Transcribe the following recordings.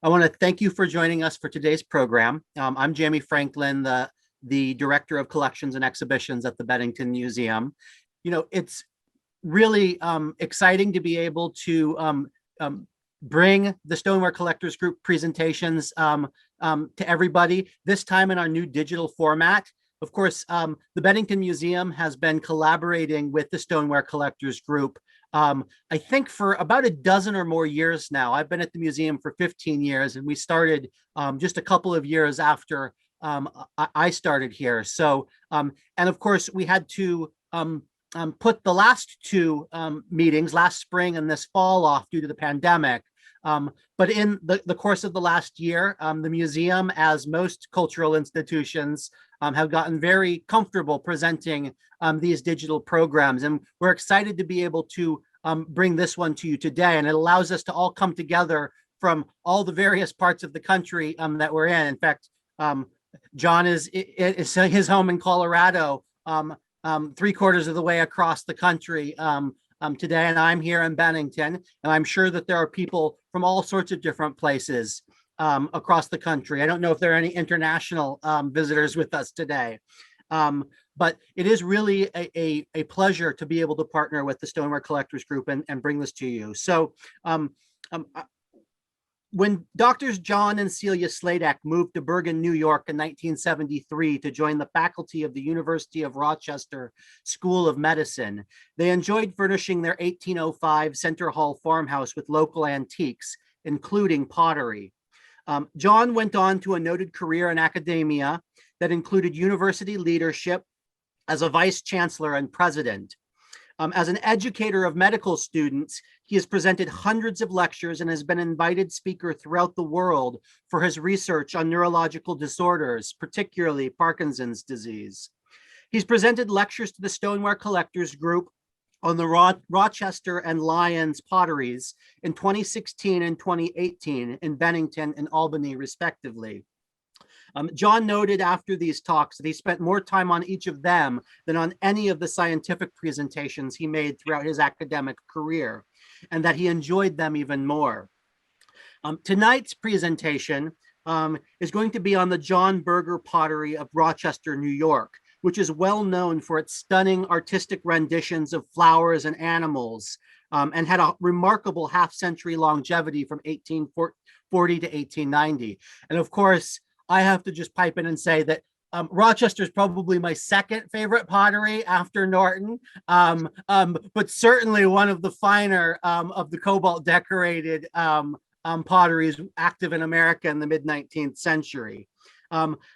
I want to thank you for joining us for today's program. I'm Jamie Franklin, the Director of Collections and Exhibitions at the Bennington Museum. It's really exciting to be able to bring the Stoneware Collectors Group presentations to everybody, this time in our new digital format. Of course, the Bennington Museum has been collaborating with the Stoneware Collectors Group, I think for about a dozen or more years now. I've been at the museum for 15 years, and we started just a couple of years after I started here. So, and of course, we had to put the last two meetings, last spring and this fall, off due to the pandemic. But in the course of the last year, the museum, as most cultural institutions, have gotten very comfortable presenting these digital programs. And we're excited to be able to bring this one to you today. And it allows us to all come together from all the various parts of the country that we're in. In fact, John is his home in Colorado, 3/4 of the way across the country today, and I'm here in Bennington, and I'm sure that there are people from all sorts of different places across the country. I don't know if there are any international visitors with us today, but it is really a pleasure to be able to partner with the Stoneware Collectors Group and bring this to you. So when Doctors John and Celia Sladek moved to Bergen, New York in 1973 to join the faculty of the University of Rochester School of Medicine, they enjoyed furnishing their 1805 Center Hall farmhouse with local antiques, including pottery. John went on to a noted career in academia that included university leadership as a vice chancellor and president. As an educator of medical students, he has presented hundreds of lectures and has been an invited speaker throughout the world for his research on neurological disorders, particularly Parkinson's disease. He's presented lectures to the Stoneware Collectors Group on the Rochester and Lyons potteries in 2016 and 2018 in Bennington and Albany, respectively. John noted after these talks that he spent more time on each of them than on any of the scientific presentations he made throughout his academic career, and that he enjoyed them even more. Tonight's presentation is going to be on the John Berger pottery of Rochester, New York, which is well known for its stunning artistic renditions of flowers and animals, and had a remarkable half-century longevity from 1840 to 1890. And of course, I have to just pipe in and say that Rochester is probably my second favorite pottery after Norton, but certainly one of the finer of the cobalt decorated potteries active in America in the mid-19th century.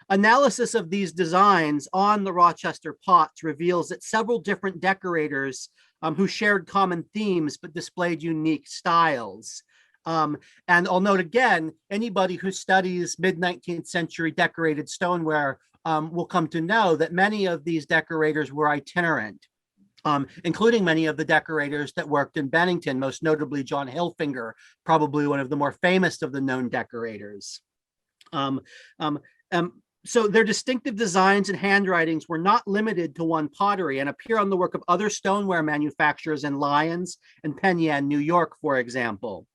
Analysis of these designs on the Rochester pots reveals that several different decorators who shared common themes but displayed unique styles. And I'll note again, anybody who studies mid-19th century decorated stoneware will come to know that many of these decorators were itinerant, including many of the decorators that worked in Bennington, most notably John Hilfinger, probably one of the more famous of the known decorators. So their distinctive designs and handwritings were not limited to one pottery and appear on the work of other stoneware manufacturers in Lyons and Penn Yan, New York, for example.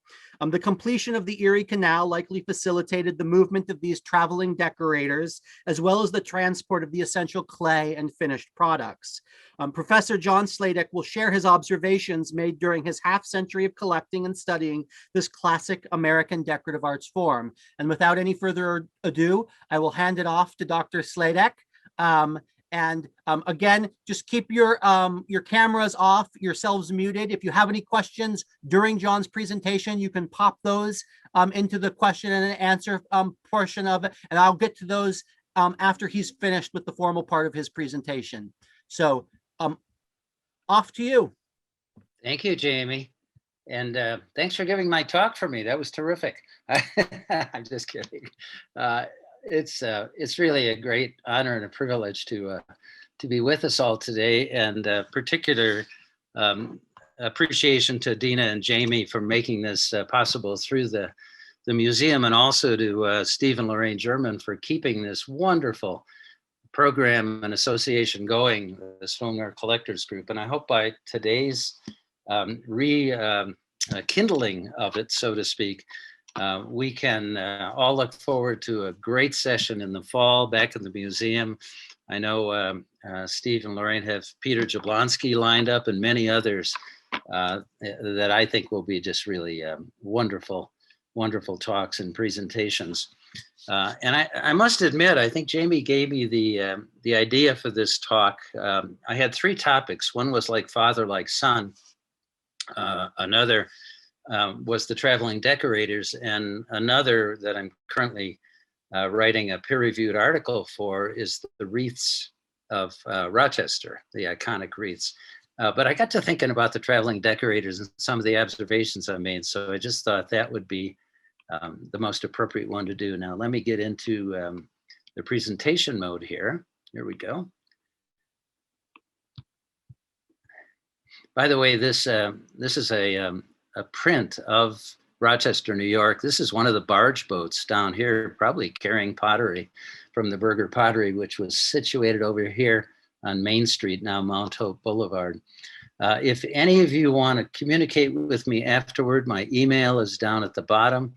The completion of the Erie Canal likely facilitated the movement of these traveling decorators, as well as the transport of the essential clay and finished products. Professor John Sladek will share his observations made during his half-century of collecting and studying this classic American decorative arts form. And without any further ado, I will hand it off to Dr. Sladek. Again, just keep your cameras off, yourselves muted. If you have any questions during John's presentation, you can pop those into the question and answer portion of it, and I'll get to those after he's finished with the formal part of his presentation. So off to you. Thank you, Jamie. And thanks for giving my talk for me. That was terrific. I'm just kidding. It's really a great honor and a privilege to be with us all today, and particular appreciation to Dina and Jamie for making this possible through the museum, and also to Steve and Lorraine German for keeping this wonderful program and association going, the Stoneware Collectors Group. And I hope by today's kindling of it, so to speak, We can all look forward to a great session in the fall back in the museum. I know Steve and Lorraine have Peter Jablonski lined up and many others that I think will be just really wonderful, wonderful talks and presentations. And I must admit, I think Jamie gave me the idea for this talk. I had three topics. One was like father, like son. Another was the traveling decorators, and another that I'm currently writing a peer-reviewed article for is the wreaths of Rochester, the iconic wreaths. But I got to thinking about the traveling decorators and some of the observations I made, so I just thought that would be the most appropriate one to do. Now, let me get into the presentation mode here. Here we go. By the way, this is a print of Rochester, New York. This is one of the barge boats down here, probably carrying pottery from the Berger Pottery, which was situated over here on Main Street, now Mount Hope Boulevard. If any of you want to communicate with me afterward, my email is down at the bottom.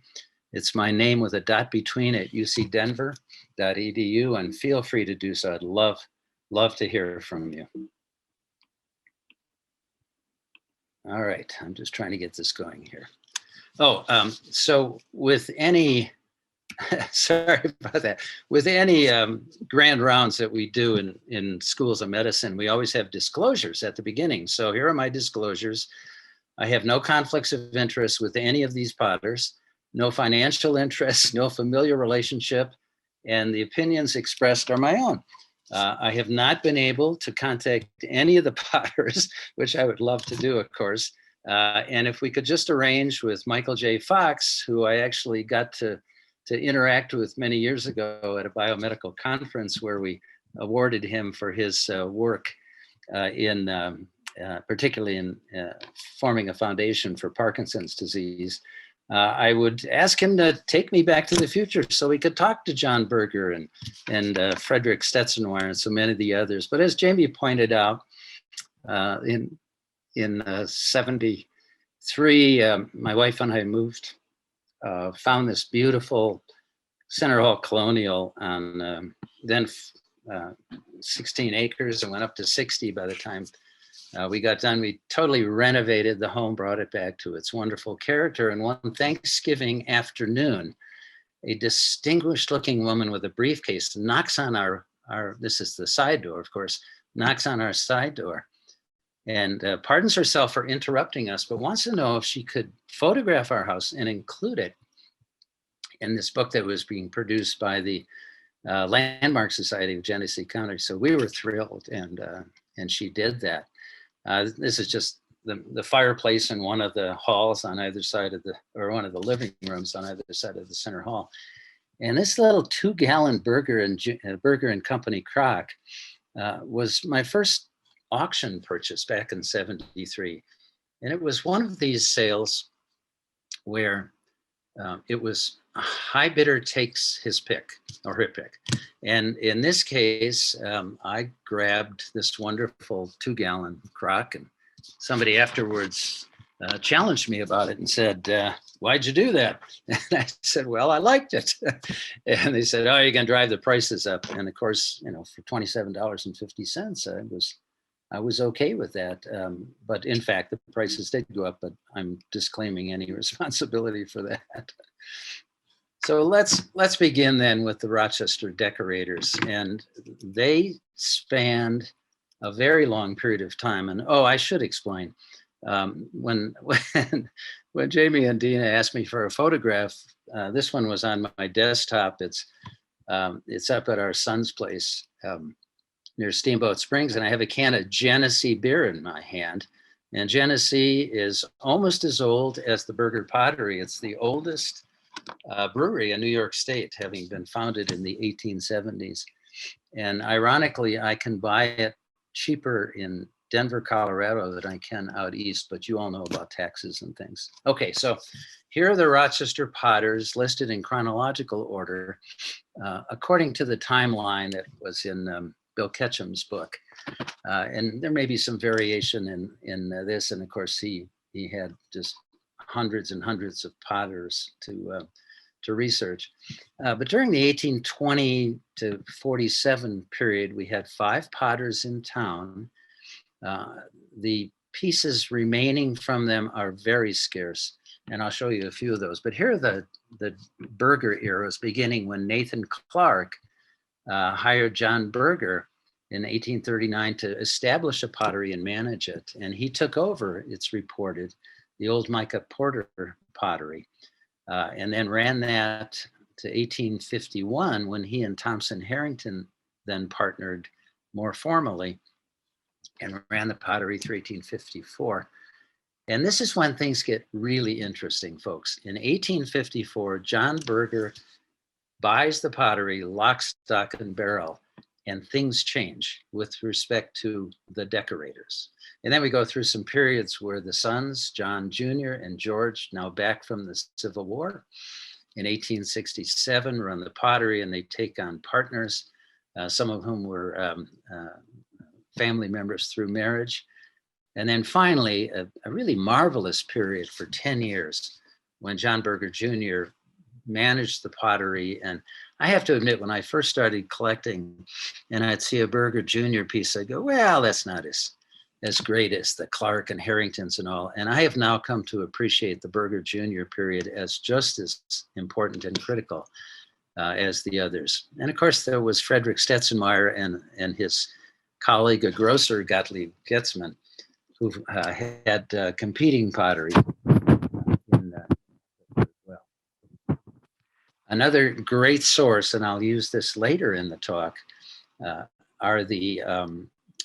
It's my name with a dot between at ucdenver.edu, and feel free to do so. I'd love to hear from you. All right, I'm just trying to get this going here. Oh, so with any, sorry about that. With any grand rounds that we do in schools of medicine, we always have disclosures at the beginning. So here are my disclosures. I have no conflicts of interest with any of these potters, no financial interest, no familial relationship, and the opinions expressed are my own. I have not been able to contact any of the potters, which I would love to do, of course. And if we could just arrange with Michael J. Fox, who I actually got to interact with many years ago at a biomedical conference where we awarded him for his work particularly in forming a foundation for Parkinson's disease. I would ask him to take me back to the future so we could talk to John Berger and Frederick Stetzenweier and so many of the others. But as Jamie pointed out, in 73, my wife and I moved, found this beautiful Center Hall Colonial on then 16 acres and went up to 60 by the time we got done. We totally renovated the home, brought it back to its wonderful character. And one Thanksgiving afternoon, a distinguished looking woman with a briefcase knocks on our this is the side door, of course, knocks on our side door and pardons herself for interrupting us, but wants to know if she could photograph our house and include it in this book that was being produced by the Landmark Society of Genesee County. So we were thrilled, and she did that. This is just the fireplace in one of the halls on either side of or one of the living rooms on either side of the center hall. And this little 2-gallon Berger and Company crock was my first auction purchase back in '73. And it was one of these sales where it was a high bidder takes his pick or her pick. And in this case, I grabbed this wonderful 2-gallon crock, and somebody afterwards challenged me about it and said, why'd you do that? And I said, well, I liked it. And they said, oh, you're going to drive the prices up. And of course, for $27.50, I was okay with that. But in fact, the prices did go up, but I'm disclaiming any responsibility for that. So let's begin then with the Rochester decorators. And they spanned a very long period of time. And I should explain. When Jamie and Dina asked me for a photograph, this one was on my desktop. It's up at our son's place near Steamboat Springs, and I have a can of Genesee beer in my hand. And Genesee is almost as old as the Berger Pottery. It's the oldest brewery in New York State, having been founded in the 1870s. And ironically, I can buy it cheaper in Denver, Colorado than I can out east, but you all know about taxes and things. Okay, so here are the Rochester potters listed in chronological order according to the timeline that was in Bill Ketchum's book. And there may be some variation in this, and of course he had just hundreds and hundreds of potters to research. But during the 1820 to 47 period, we had 5 potters in town. The pieces remaining from them are very scarce, and I'll show you a few of those. But here are the Berger eras, beginning when Nathan Clark hired John Berger in 1839 to establish a pottery and manage it. And he took over, it's reported, the old Micah Porter pottery, and then ran that to 1851 when he and Thompson Harrington then partnered more formally and ran the pottery through 1854. And this is when things get really interesting, folks. In 1854, John Berger buys the pottery, lock, stock, and barrel, and things change with respect to the decorators. And then we go through some periods where the sons, John Jr. and George, now back from the Civil War, in 1867 run the pottery, and they take on partners, some of whom were family members through marriage. And then finally, a really marvelous period for 10 years when John Berger Jr. managed the pottery. And I have to admit, when I first started collecting and I'd see a Berger Jr. piece, I'd go, well, that's not as great as the Clark and Harringtons and all. And I have now come to appreciate the Berger Jr. period as just as important and critical as the others. And of course, there was Frederick Stetzenmeyer and his colleague, a grocer, Gottlieb Getzmann, who had competing pottery as well. Another great source, and I'll use this later in the talk, are the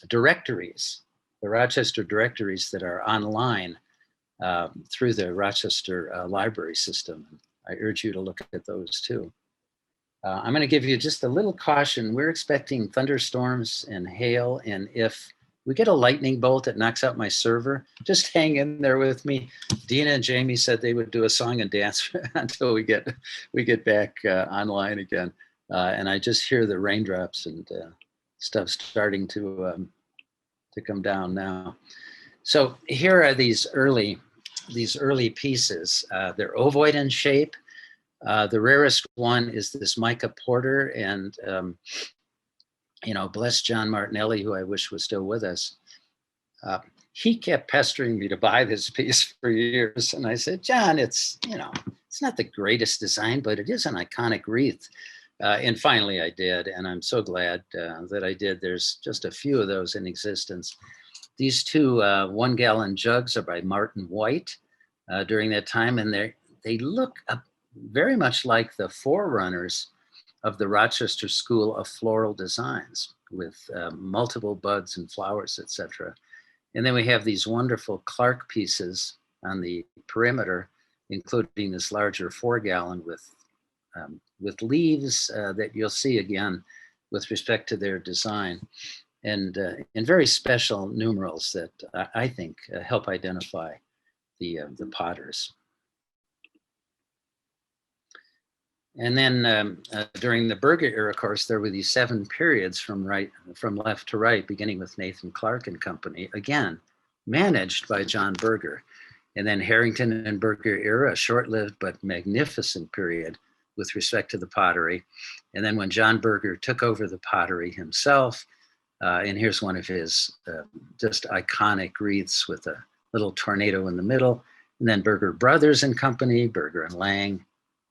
directories, the Rochester directories that are online through the Rochester library system. I urge you to look at those too. I'm going to give you just a little caution. We're expecting thunderstorms and hail, and if we get a lightning bolt that knocks out my server, just hang in there with me. Dina and Jamie said they would do a song and dance until we get back online again. And I just hear the raindrops and stuff starting to come down now. So here are these early pieces. They're ovoid in shape. The rarest one is this Micah Porter, and bless John Martinelli, who I wish was still with us. He kept pestering me to buy this piece for years, and I said, John, it's not the greatest design, but it is an iconic wreath. And finally, I did, and I'm so glad that I did. There's just a few of those in existence. These two 1-gallon jugs are by Martin White during that time, and they look very much like the forerunners of the Rochester School of Floral Designs, with multiple buds and flowers, etc. And then we have these wonderful Clark pieces on the perimeter, including this larger 4-gallon with leaves that you'll see again with respect to their design, and very special numerals that I think help identify the potters. And then during the Berger era, of course, there were these 7 periods from left to right, beginning with Nathan Clark and Company, again, managed by John Berger. And then Harrington and Berger era, a short-lived but magnificent period with respect to the pottery. And then when John Berger took over the pottery himself, and here's one of his just iconic wreaths with a little tornado in the middle, and then Berger Brothers and Company, Berger and Lang,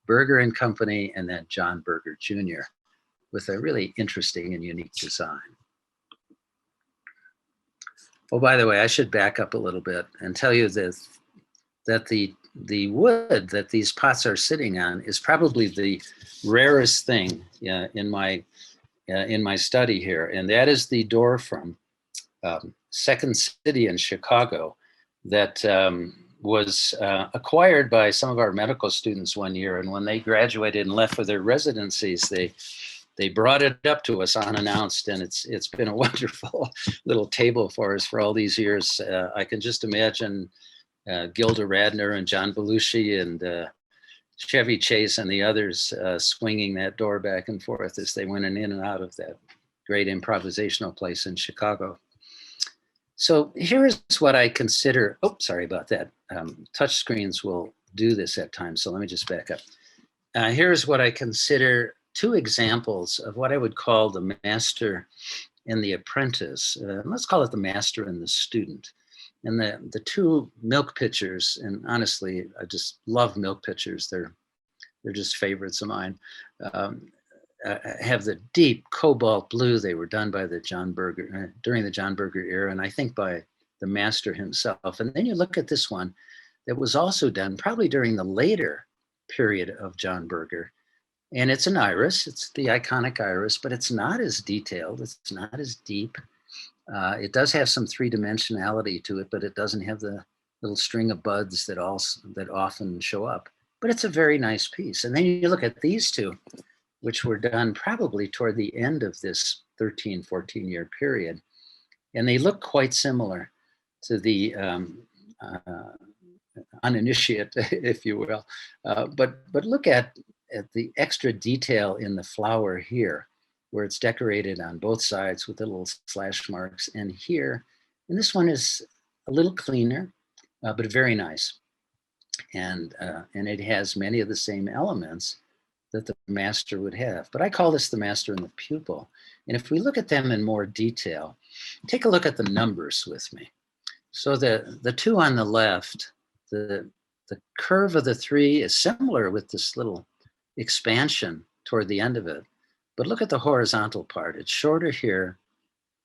Berger and Company, and then John Berger Jr. with a really interesting and unique design. Oh, by the way, I should back up a little bit and tell you that the wood that these pots are sitting on is probably the rarest thing in my study here, and that is the door from Second City in Chicago that was acquired by some of our medical students one year. And when they graduated and left for their residencies, they brought it up to us unannounced, and it's been a wonderful little table for us for all these years. I can just imagine Gilda Radner and John Belushi and Chevy Chase and the others swinging that door back and forth as they went in and out of that great improvisational place in Chicago. So here's what I consider, oh, sorry about that. Touch screens will do this at times, so let me just back up. Here's what I consider two examples of what I would call the master and the apprentice. Let's call it the master and the student. And the two milk pitchers, and honestly, I just love milk pitchers. They're just favorites of mine. Have the deep cobalt blue. They were done by the John Berger during the John Berger era, and I think by the master himself. And then you look at this one that was also done probably during the later period of John Berger. And it's an iris, it's the iconic iris, but it's not as detailed, it's not as deep. It does have some three-dimensionality to it, but it doesn't have the little string of buds that often show up. But it's a very nice piece. And then you look at these two, which were done probably toward the end of this 13, 14-year period. And they look quite similar to the uninitiate, if you will. But look at the extra detail in the flower here, where it's decorated on both sides with the little slash marks. And here, and this one is a little cleaner, but very nice. And it has many of the same elements that the master would have. But I call this the master and the pupil. And if we look at them in more detail, take a look at the numbers with me. So the two on the left, the curve of the three is similar with this little expansion toward the end of it. But look at the horizontal part. It's shorter here,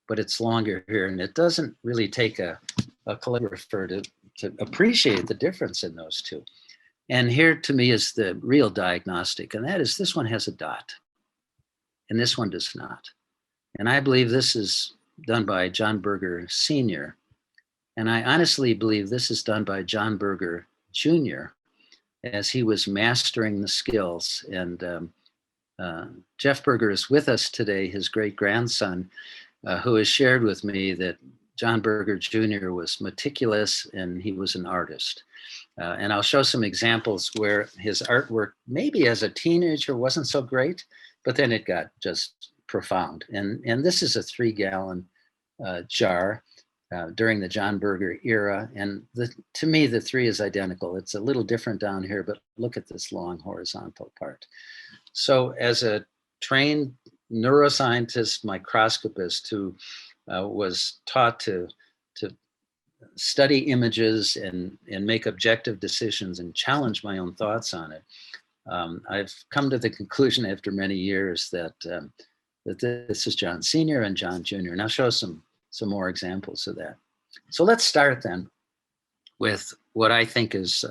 but it's longer here. And it doesn't really take a calligrapher to appreciate the difference in those two. And here to me is the real diagnostic, and that is this one has a dot and this one does not. And I believe this is done by John Berger Sr. And I honestly believe this is done by John Berger Jr. as he was mastering the skills. And Jeff Berger is with us today, his great grandson, who has shared with me that John Berger Jr. was meticulous and he was an artist. And I'll show some examples where his artwork, maybe as a teenager, wasn't so great, but then it got just profound. And this is a 3-gallon jar during the John Berger era. And to me, the three is identical. It's a little different down here, but look at this long horizontal part. So as a trained neuroscientist, microscopist who was taught to study images and make objective decisions and challenge my own thoughts on it, I've come to the conclusion after many years that this is John Sr. and John Jr. And I'll show some more examples of that. So let's start then with what I think is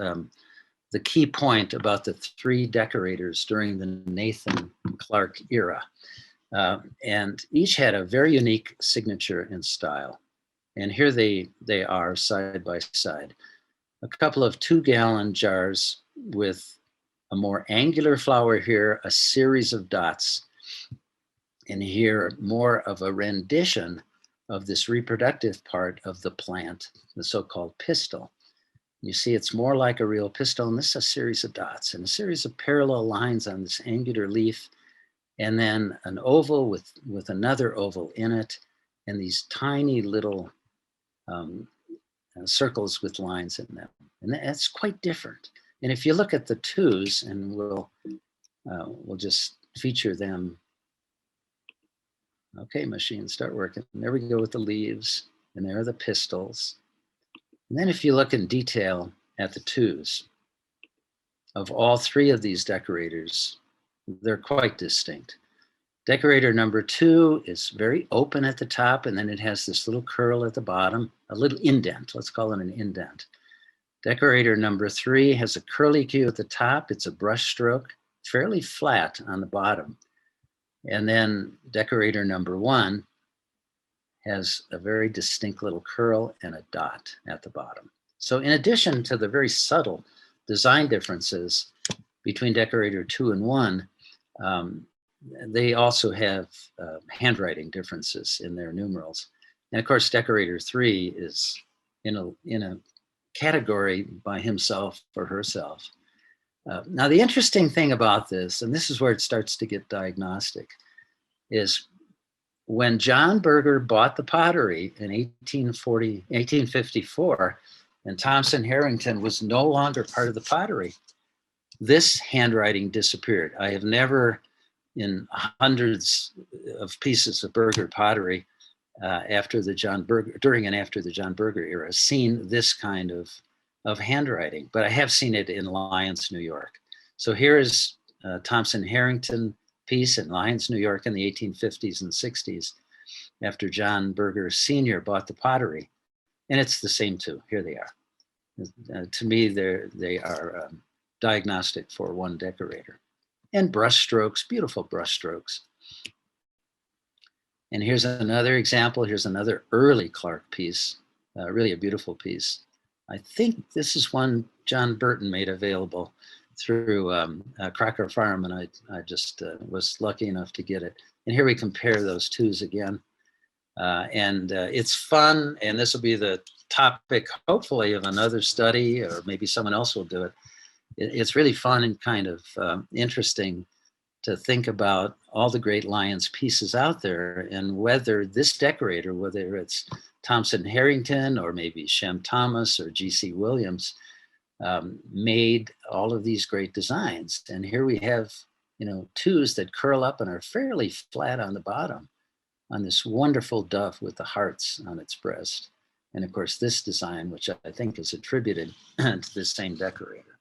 the key point about the three decorators during the Nathan Clark era. And each had a very unique signature and style. And here they are side by side. A couple of 2-gallon jars with a more angular flower here, a series of dots. And here more of a rendition of this reproductive part of the plant, the so-called pistil. You see it's more like a real pistil, and this is a series of dots and a series of parallel lines on this angular leaf, and then an oval with another oval in it, and these tiny little circles with lines in them. And that's quite different. And if you look at the twos, and we'll just feature them. Okay, machine, start working. There we go with the leaves, and there are the pistils. And then if you look in detail at the twos, of all three of these decorators, they're quite distinct. Decorator number 2 is very open at the top, and then it has this little curl at the bottom, a little indent. Let's call it an indent. Decorator number 3 has a curlicue at the top. It's a brush stroke, fairly flat on the bottom. And then decorator number 1 has a very distinct little curl and a dot at the bottom. So in addition to the very subtle design differences between decorator 2 and 1, they also have handwriting differences in their numerals. And of course, decorator 3 is in a category by himself or herself. Now, the interesting thing about this, and this is where it starts to get diagnostic, is when John Berger bought the pottery in 1854, and Thompson Harrington was no longer part of the pottery, this handwriting disappeared. I have never, in hundreds of pieces of Berger pottery during and after the John Berger era, seen this kind of handwriting, but I have seen it in Lyons, New York. So here is Thompson Harrington piece in Lyons, New York in the 1850s and 60s after John Berger Sr. bought the pottery. And it's the same too. Here they are. To me, they are diagnostic for one decorator. And brush strokes, beautiful brush strokes. And here's another example. Here's another early Clark piece, really a beautiful piece. I think this is one John Burton made available through Crocker Farm, and I just was lucky enough to get it. And here we compare those twos again. It's fun, and this will be the topic, hopefully, of another study, or maybe someone else will do it. It's really fun and kind of interesting to think about all the great Lyons pieces out there, and whether this decorator, whether it's Thompson Harrington or maybe Shem Thomas or G.C. Williams, made all of these great designs. And here we have, twos that curl up and are fairly flat on the bottom on this wonderful dove with the hearts on its breast. And of course, this design, which I think is attributed to this same decorator.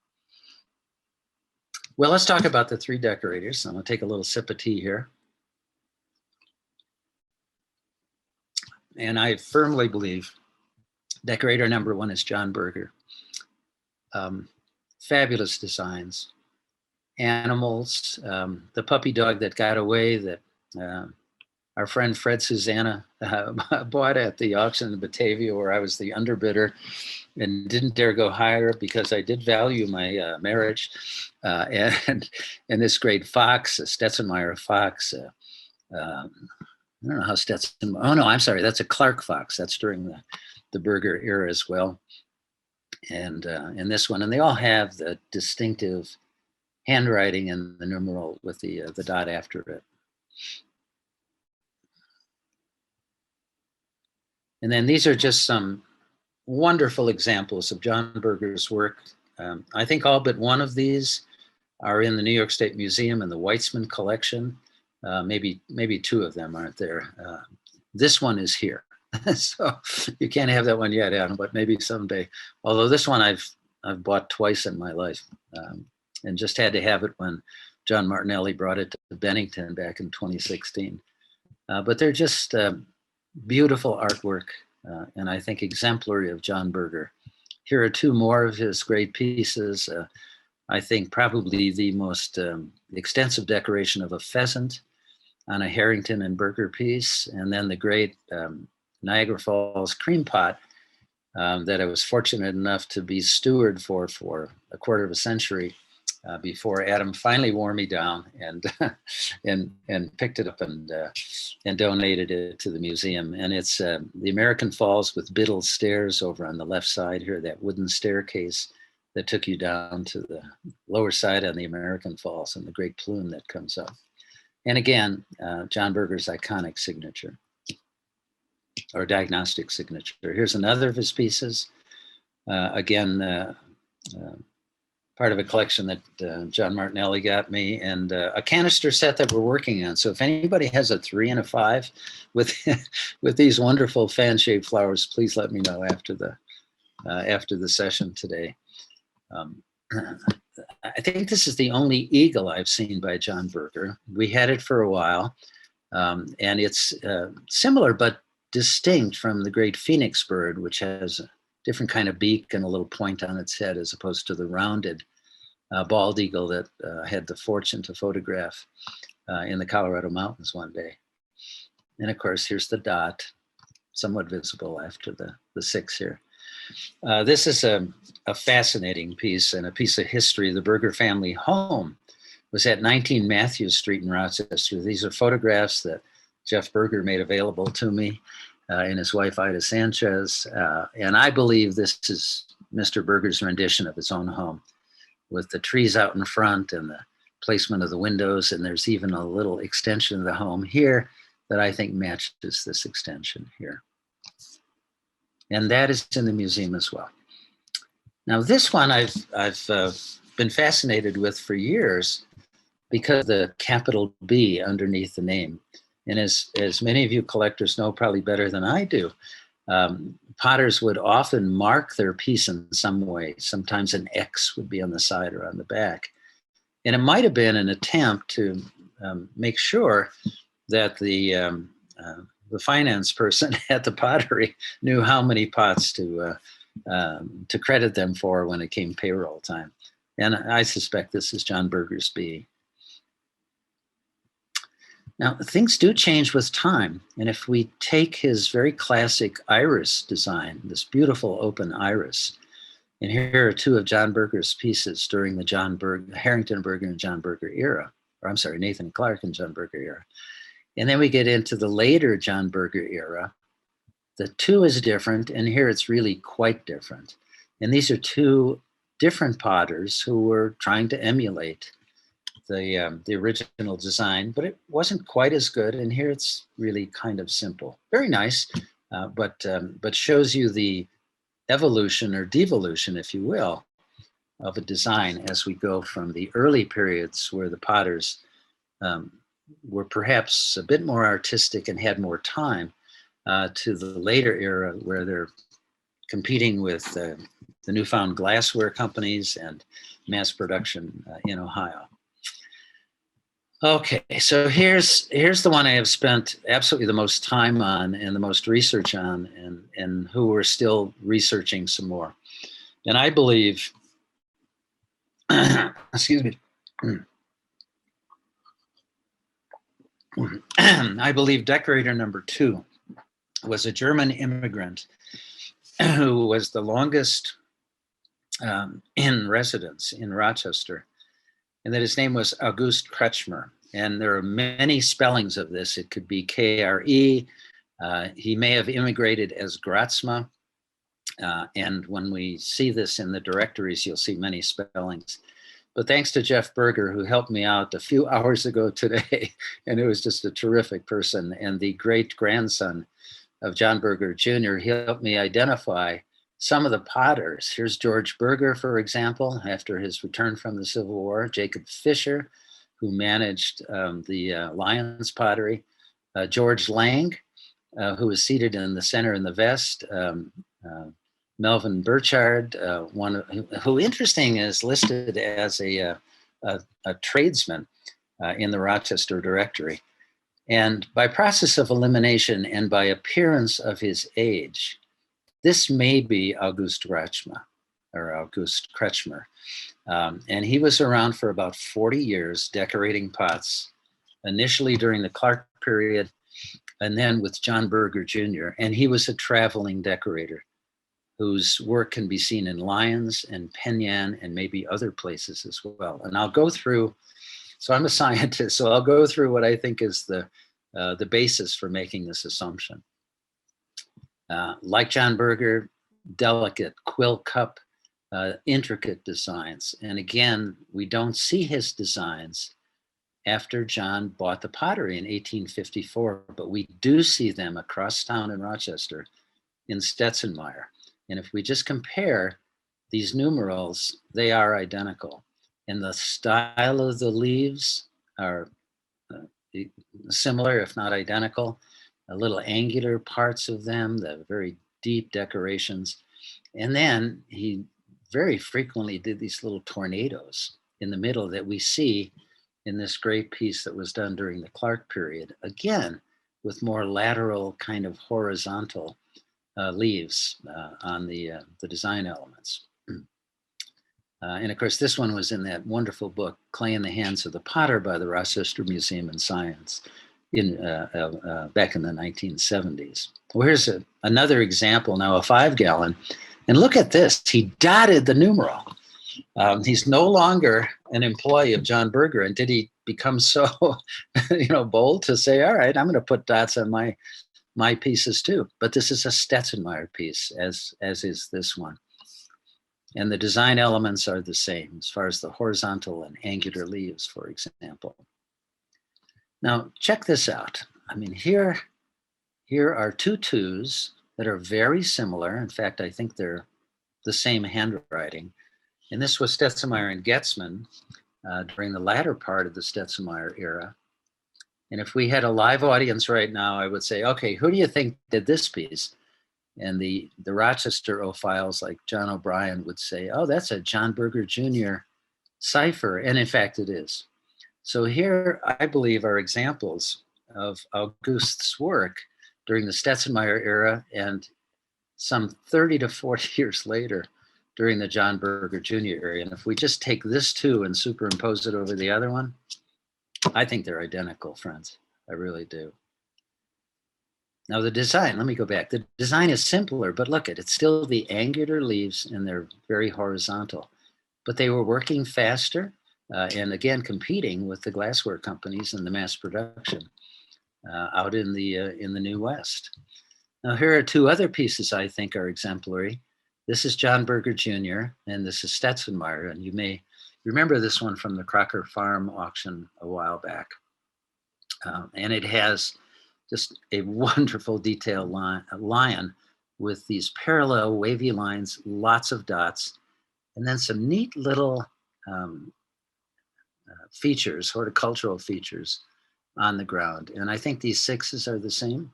Well, let's talk about the three decorators. I'm going to take a little sip of tea here. And I firmly believe decorator number one is John Berger. Fabulous designs, animals, the puppy dog that got away that our friend Fred Susanna bought at the auction in Batavia, where I was the underbidder and didn't dare go higher because I did value my marriage. And this great fox, a Stetzenmeyer fox, I don't know how Stetson, oh no, I'm sorry, that's a Clark fox. That's during the Berger era as well. And this one, and they all have the distinctive handwriting and the numeral with the dot after it. And then these are just some wonderful examples of John Berger's work. I think all but one of these are in the New York State Museum in the Weitzman collection. Maybe two of them aren't there. This one is here. So you can't have that one yet, Adam, but maybe someday. Although this one I've bought twice in my life, and just had to have it when John Martinelli brought it to Bennington back in 2016. But they're just beautiful artwork, and I think exemplary of John Berger. Here are two more of his great pieces. I think probably the most extensive decoration of a pheasant on a Harrington and Berger piece, and then the great Niagara Falls cream pot that I was fortunate enough to be steward for a quarter of a century before Adam finally wore me down and picked it up and donated it to the museum. And it's the American Falls with Biddle stairs over on the left side here, that wooden staircase that took you down to the lower side on the American Falls, and the great plume that comes up. And again, John Berger's iconic signature, or diagnostic signature. Here's another of his pieces. Again, part of a collection that John Martinelli got me, and a canister set that we're working on. So if anybody has a 3 and a 5 with with these wonderful fan-shaped flowers, please let me know after the session today. I think this is the only eagle I've seen by John Berger. We had it for a while, and it's similar but distinct from the great phoenix bird, which has a different kind of beak and a little point on its head, as opposed to the rounded bald eagle that I had the fortune to photograph in the Colorado mountains one day. And of course, here's the dot, somewhat visible after the 6 here. This is a fascinating piece and a piece of history. The Berger family home was at 19 Matthews Street in Rochester. These are photographs that Jeff Berger made available to me and his wife, Ida Sanchez. And I believe this is Mr. Berger's rendition of his own home, with the trees out in front and the placement of the windows. And there's even a little extension of the home here that I think matches this extension here. And that is in the museum as well. Now this one I've been fascinated with for years because of the capital B underneath the name. And as many of you collectors know probably better than I do, potters would often mark their piece in some way. Sometimes an X would be on the side or on the back. And it might have been an attempt to make sure that the finance person at the pottery knew how many pots to credit them for when it came payroll time. And I suspect this is John Berger's B. Now, things do change with time. And if we take his very classic iris design, this beautiful open iris, and here are two of John Berger's pieces during the Harrington Berger and John Berger era, or I'm sorry, Nathan Clark and John Berger era. And then we get into the later John Berger era. The two is different, and here it's really quite different. And these are two different potters who were trying to emulate the original design, but it wasn't quite as good. And here it's really kind of simple. Very nice, but shows you the evolution or devolution, if you will, of a design as we go from the early periods where the potters were perhaps a bit more artistic and had more time to the later era where they're competing with the newfound glassware companies and mass production in Ohio. Okay, so here's the one I have spent absolutely the most time on and the most research on, and who we're still researching some more. And I believe, excuse me, I believe decorator number 2 was a German immigrant who was the longest in residence in Rochester, and that his name was August Kretschmer. And there are many spellings of this. It could be K-R-E. He may have immigrated as Gratzma. And when we see this in the directories, you'll see many spellings. But thanks to Jeff Berger, who helped me out a few hours ago today, and it was just a terrific person, and the great grandson of John Berger Jr., he helped me identify some of the potters. Here's George Berger, for example, after his return from the Civil War. Jacob Fisher, who managed the Lyons pottery. George Lang, who was seated in the center in the vest. Melvin Burchard, who interesting is listed as a tradesman in the Rochester directory. And by process of elimination and by appearance of his age, this may be August Kretschmer, and he was around for about 40 years decorating pots, initially during the Clark period, and then with John Berger Jr. And he was a traveling decorator whose work can be seen in Lyons and Penyan and maybe other places as well. And I'll go through, so I'm a scientist, so I'll go through what I think is the basis for making this assumption. Like John Berger, delicate quill cup, intricate designs. And again, we don't see his designs after John bought the pottery in 1854, but we do see them across town in Rochester in Stetzenmeyer. And if we just compare these numerals, they are identical. And the style of the leaves are similar, if not identical. A little angular parts of them, the very deep decorations. And then he very frequently did these little tornadoes in the middle that we see in this great piece that was done during the Clark period, again, with more lateral kind of horizontal leaves on the design elements. And of course, this one was in that wonderful book, Clay in the Hands of the Potter by the Rochester Museum and Science back in the 1970s. Well, here's another example now, a 5-gallon. And look at this, he dotted the numeral. He's no longer an employee of John Berger. And did he become so, bold to say, all right, I'm going to put dots on my pieces too. But this is a Stetzenmeyer piece, as is this one. And the design elements are the same as far as the horizontal and angular leaves, for example. Now, check this out. I mean, here are two twos that are very similar. In fact, I think they're the same handwriting. And this was Stetzenmeyer and Getzmann during the latter part of the Stetzenmeyer era. And if we had a live audience right now, I would say, okay, who do you think did this piece? And the Rochester-ophiles like John O'Brien would say, oh, that's a John Berger Jr. cipher. And in fact, it is. So here, I believe, are examples of August's work during the Stetzenmeyer era and some 30 to 40 years later during the John Berger Jr. era. And if we just take this two and superimpose it over the other one, I think they're identical, friends. I really do. Now the design, let me go back. The design is simpler, but look, it's still the angular leaves and they're very horizontal. But they were working faster and again, competing with the glassware companies in the mass production out in the New West. Now here are two other pieces I think are exemplary. This is John Berger Jr. and this is Stetzenmeyer. And you may remember this one from the Crocker Farm auction a while back. And it has just a wonderful detail lion with these parallel wavy lines, lots of dots, and then some neat little features, horticultural features on the ground. And I think these sixes are the same.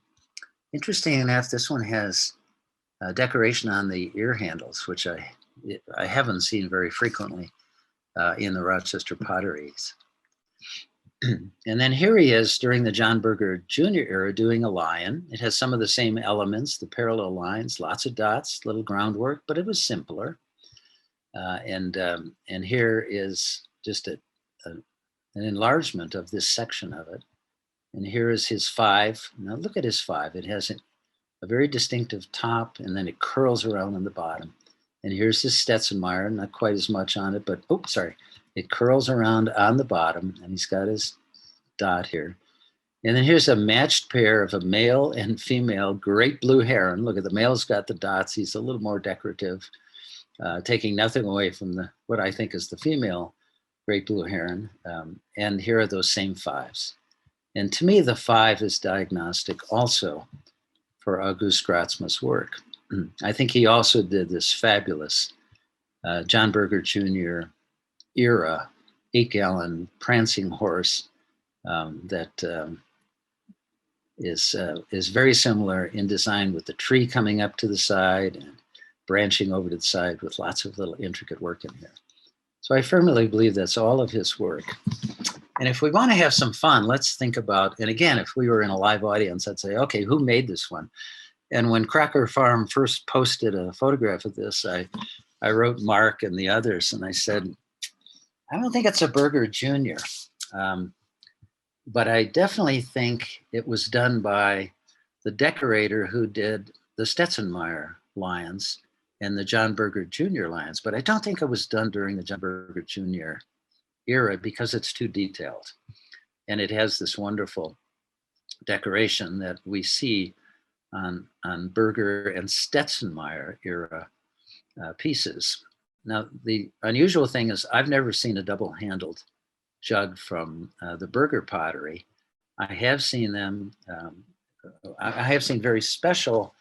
Interesting enough, this one has decoration on the ear handles, which I haven't seen very frequently in the Rochester potteries. And then here he is during the John Berger Jr. era doing a lion. It has some of the same elements, the parallel lines, lots of dots, little groundwork, but it was simpler. And here is just an enlargement of this section of it. And here is his five. Now look at his five. It has a very distinctive top and then it curls around on the bottom. And here's his Stetzenmeyer, not quite as much on it, but, oh, sorry. It curls around on the bottom and he's got his dot here. And then here's a matched pair of a male and female great blue heron. Look at the male's got the dots. He's a little more decorative, taking nothing away from what I think is the female great blue heron. And here are those same fives. And to me, the five is diagnostic also for August Grazma's work. I think he also did this fabulous John Berger Jr. era 8-gallon prancing horse that is very similar in design with the tree coming up to the side and branching over to the side with lots of little intricate work in here. So I firmly believe that's all of his work. And if we want to have some fun, let's think about, and again, if we were in a live audience, I'd say, okay, who made this one? And when Crocker Farm first posted a photograph of this, I wrote Mark and the others, and I said, I don't think it's a Berger Jr., but I definitely think it was done by the decorator who did the Stetzenmeyer lions and the John Berger Jr. lions, but I don't think it was done during the John Berger Jr. era because it's too detailed. And it has this wonderful decoration that we see on Berger and Stetzenmeyer era pieces. Now, the unusual thing is I've never seen a double-handled jug from the Berger pottery. I have seen them, I have seen very special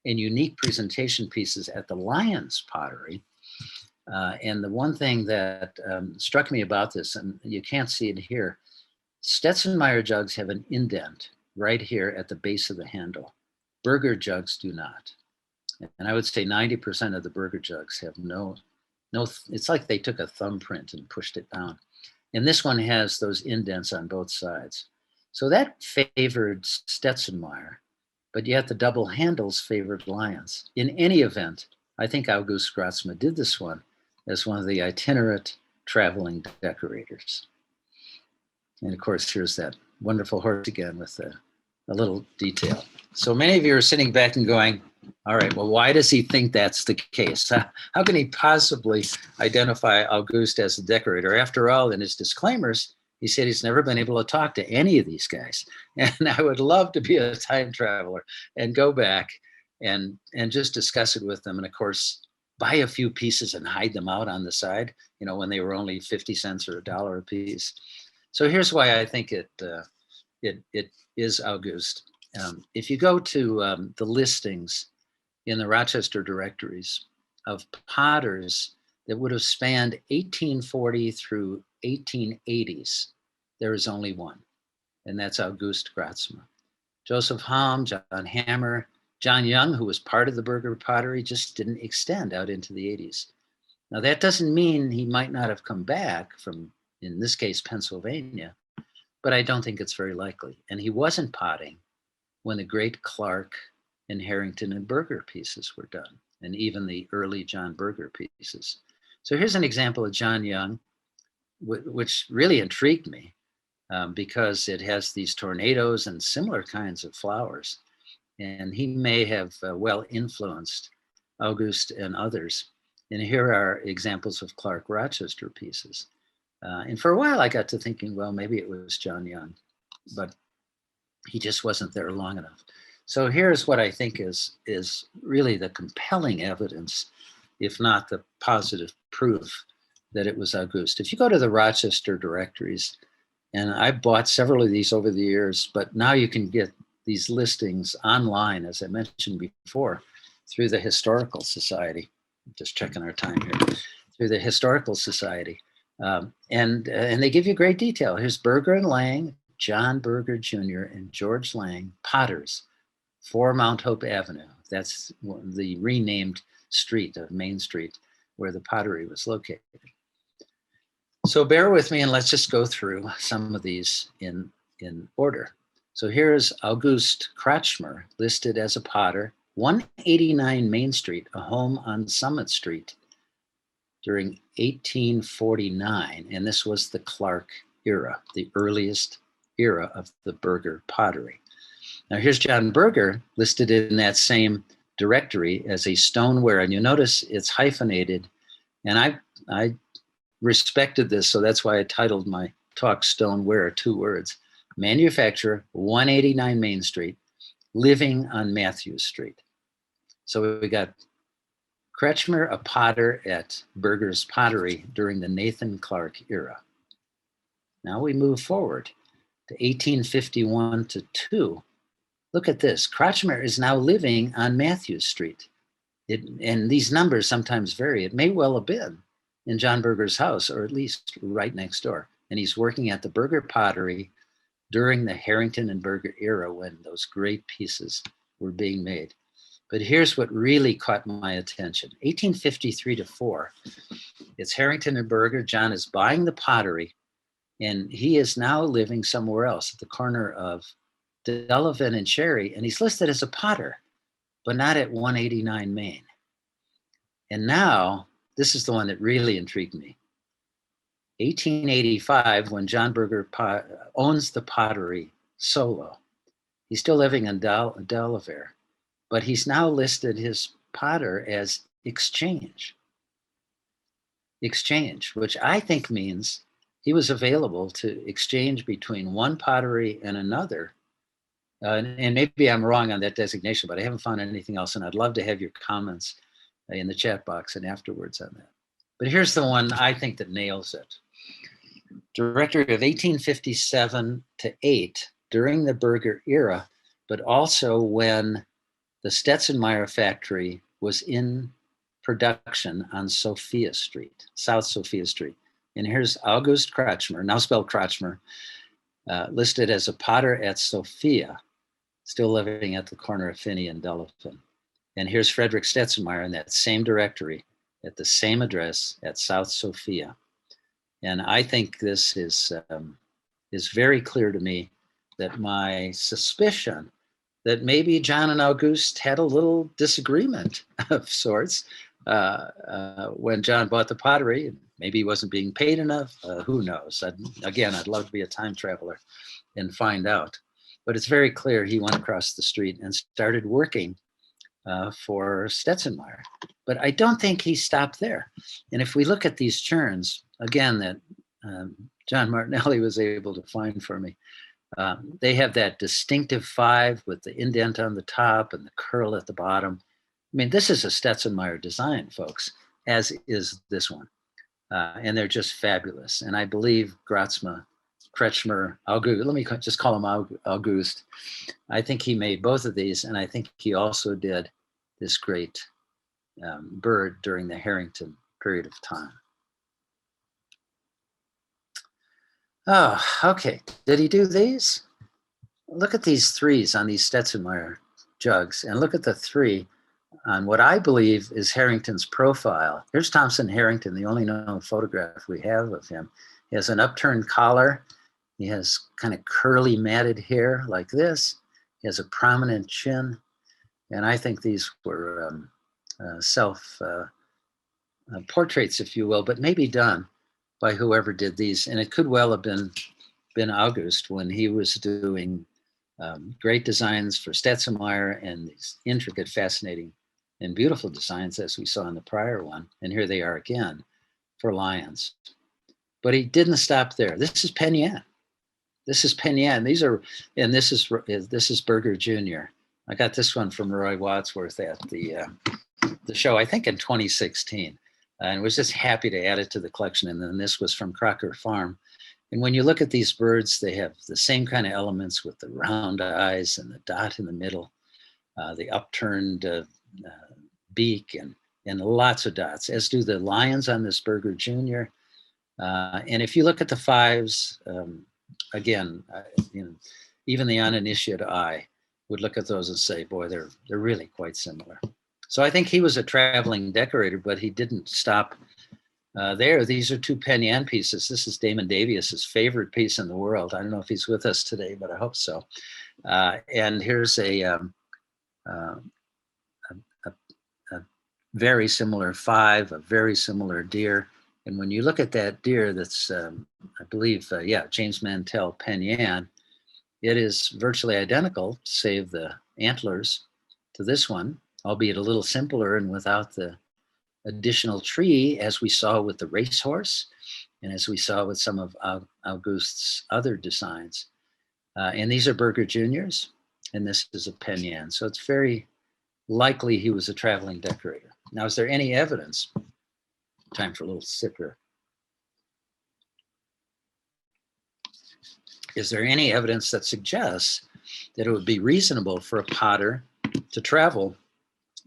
and unique presentation pieces at the Lions pottery. And the one thing that struck me about this, and you can't see it here, Stetzenmeyer jugs have an indent right here at the base of the handle. Berger jugs do not. And I would say 90% of the Berger jugs have no, it's like they took a thumbprint and pushed it down. And this one has those indents on both sides. So that favored Stetzenmeyer, but yet the double handles favored Lions. In any event, I think August Grazma did this one as one of the itinerant traveling decorators. And of course, here's that wonderful horse again with a little detail. So many of you are sitting back and going, all right, well, why does he think that's the case? How can he possibly identify August as a decorator? After all, in his disclaimers, he said he's never been able to talk to any of these guys. And I would love to be a time traveler and go back and just discuss it with them. And of course, buy a few pieces and hide them out on the side, you know, when they were only 50 cents or $1 a piece. So here's why I think it is Auguste. If you go to the listings in the Rochester directories of potters that would have spanned 1840 through 1880s, there is only one, and that's Auguste Graatsma. Joseph Halm, John Hammer, John Young, who was part of the Berger pottery, just didn't extend out into the 80s. Now, that doesn't mean he might not have come back from, in this case, Pennsylvania, but I don't think it's very likely. And he wasn't potting when the great Clark and Harrington and Berger pieces were done, and even the early John Berger pieces. So here's an example of John Young, which really intrigued me because it has these tornadoes and similar kinds of flowers. And he may have well influenced Auguste and others. And here are examples of Clark Rochester pieces. And for a while I got to thinking, well, maybe it was John Young, but he just wasn't there long enough. So here's what I think is really the compelling evidence, if not the positive proof, that it was Auguste. If you go to the Rochester directories, and I bought several of these over the years, but now you can get these listings online, as I mentioned before, through the Historical Society. Just checking our time here. Through the Historical Society. And they give you great detail. Here's Berger and Lang, John Berger Jr. and George Lang, potters, 4 Mount Hope Avenue. That's the renamed street of Main Street where the pottery was located. So bear with me and let's just go through some of these in order. So here's Auguste Kretschmer listed as a potter, 189 Main Street, a home on Summit Street during 1849. And this was the Clark era, the earliest era of the Berger pottery. Now here's John Berger listed in that same directory as a stoneware. And you notice it's hyphenated. And I respected this, so that's why I titled my talk Stoneware, 2 words. Manufacturer, 189 Main Street, living on Matthews Street. So we got Kretschmer, a potter at Berger's Pottery during the Nathan Clark era. Now we move forward to 1851 to 2. Look at this. Kretschmer is now living on Matthews Street. And these numbers sometimes vary. It may well have been in John Berger's house, or at least right next door. And he's working at the Berger Pottery during the Harrington and Berger era when those great pieces were being made. But here's what really caught my attention. 1853 to 4, it's Harrington and Berger. John is buying the pottery, and he is now living somewhere else at the corner of Delavan and Cherry, and he's listed as a potter, but not at 189 Main. And now, this is the one that really intrigued me. 1885, when John Berger owns the pottery solo, he's still living in Delaware, but he's now listed his potter as exchange. Exchange, which I think means he was available to exchange between one pottery and another. And maybe I'm wrong on that designation, but I haven't found anything else. And I'd love to have your comments in the chat box and afterwards on that. But here's the one I think that nails it. Directory of 1857 to 8 during the Berger era, but also when the Stetzenmeyer factory was in production on Sophia Street, South Sophia Street. And here's August Kretschmer, now spelled Kretschmer, listed as a potter at Sophia, still living at the corner of Finney and Delavan. And here's Frederick Stetzenmeyer in that same directory at the same address at South Sophia. And I think this is very clear to me that my suspicion that maybe John and Auguste had a little disagreement of sorts when John bought the pottery. Maybe he wasn't being paid enough. Who knows? I'd love to be a time traveler and find out. But it's very clear he went across the street and started working for Stetzenmeyer. But I don't think he stopped there. And if we look at these churns, again, that John Martinelli was able to find for me, they have that distinctive 5 with the indent on the top and the curl at the bottom. I mean, this is a Stetzenmeyer design, folks, as is this one. And they're just fabulous. And I believe Graatsma Kretschmer, August. Let me just call him August. I think he made both of these, and I think he also did this great bird during the Harrington period of time. Oh, okay. Did he do these? Look at these threes on these Stetzenmeyer jugs, and look at the three on what I believe is Harrington's profile. Here's Thompson Harrington, the only known photograph we have of him. He has an upturned collar. He has kind of curly matted hair like this. He has a prominent chin. And I think these were self portraits, if you will, but maybe done by whoever did these. And it could well have been August when he was doing great designs for Stetzenmeyer and these intricate, fascinating, and beautiful designs as we saw in the prior one. And here they are again for lions. But he didn't stop there. This is Penn Yan. This is Penn Yan. These are, and this is Berger Jr. I got this one from Roy Wadsworth at the show, I think in 2016, and was just happy to add it to the collection. And then this was from Crocker Farm. And when you look at these birds, they have the same kind of elements with the round eyes and the dot in the middle, the upturned beak, and lots of dots, as do the lions on this Berger Jr. And if you look at the fives, again, even the uninitiated eye would look at those and say, boy, they're really quite similar. So I think he was a traveling decorator, but he didn't stop there. These are two Penn Yan pieces. This is Damon Davies's favorite piece in the world. I don't know if he's with us today, but I hope so. And here's a very similar five, a very similar deer. And when you look at that deer, that's, I believe, James Mantell Penn Yan, it is virtually identical, save the antlers, to this one, albeit a little simpler and without the additional tree, as we saw with the racehorse and as we saw with some of August's other designs. And these are Berger Juniors, and this is a Penn Yan. So it's very likely he was a traveling decorator. Now, is there any evidence? Time for a little sip here. Is there any evidence that suggests that it would be reasonable for a potter to travel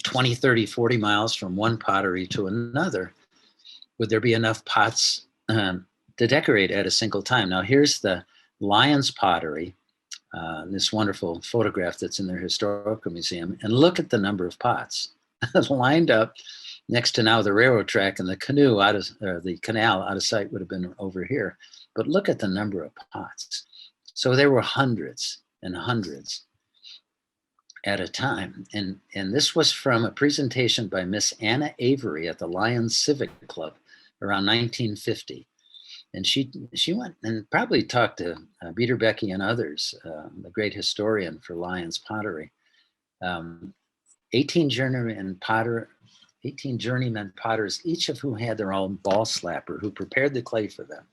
20, 30, 40 miles from one pottery to another? Would there be enough pots to decorate at a single time? Now, here's the Lyons pottery, this wonderful photograph that's in their historical museum, and look at the number of pots lined up next to now the railroad track, and the canal out of sight would have been over here. But look at the number of pots. So there were hundreds and hundreds at a time. And this was from a presentation by Miss Anna Avery at the Lions Civic Club around 1950. And she went and probably talked to Biederbecky and others, the great historian for Lions pottery. 18 journeyman potters, each of whom had their own ball slapper, who prepared the clay for them.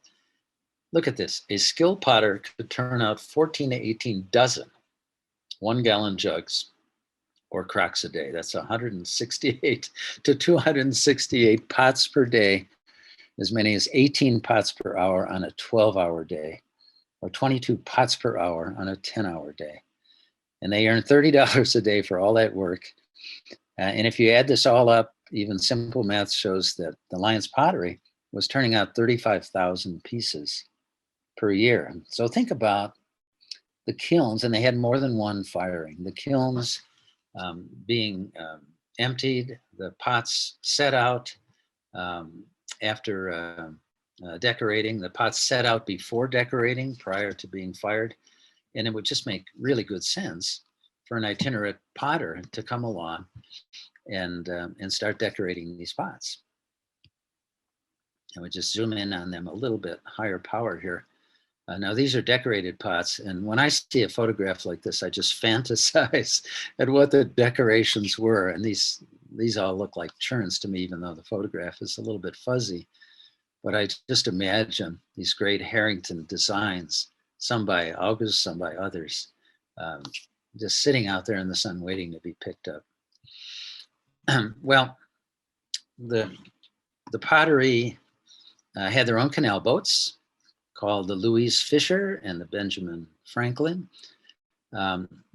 Look at this. A skilled potter could turn out 14 to 18 dozen 1-gallon jugs or crocks a day. That's 168 to 268 pots per day, as many as 18 pots per hour on a 12-hour day, or 22 pots per hour on a 10-hour day. And they earn $30 a day for all that work. And if you add this all up, even simple math shows that the Lyons pottery was turning out 35,000 pieces per year. So think about the kilns, and they had more than one firing. The kilns being emptied, the pots set out after decorating, the pots set out before decorating, prior to being fired. And it would just make really good sense for an itinerant potter to come along and start decorating these pots. And we just zoom in on them a little bit higher power here. Now these are decorated pots, and when I see a photograph like this, I just fantasize at what the decorations were. And these all look like churns to me, even though the photograph is a little bit fuzzy. But I just imagine these great Harrington designs, some by August, some by others, just sitting out there in the sun waiting to be picked up. Well, the pottery had their own canal boats called the Louise Fisher and the Benjamin Franklin.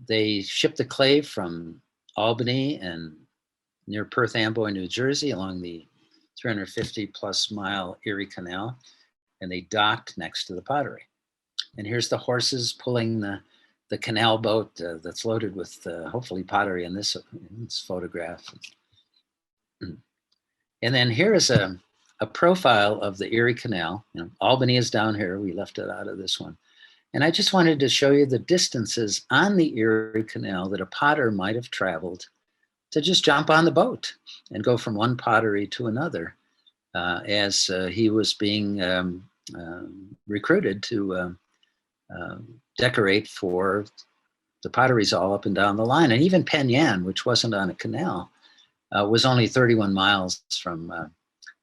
They shipped the clay from Albany and near Perth Amboy, New Jersey, along the 350 plus mile Erie Canal, and they docked next to the pottery. And here's the horses pulling the canal boat that's loaded with hopefully pottery in this photograph. And then here is a profile of the Erie Canal. You know, Albany is down here. We left it out of this one. And I just wanted to show you the distances on the Erie Canal that a potter might have traveled to just jump on the boat and go from one pottery to another as he was being recruited to decorate for the potteries all up and down the line. And even Penn Yan, which wasn't on a canal, was only 31 miles from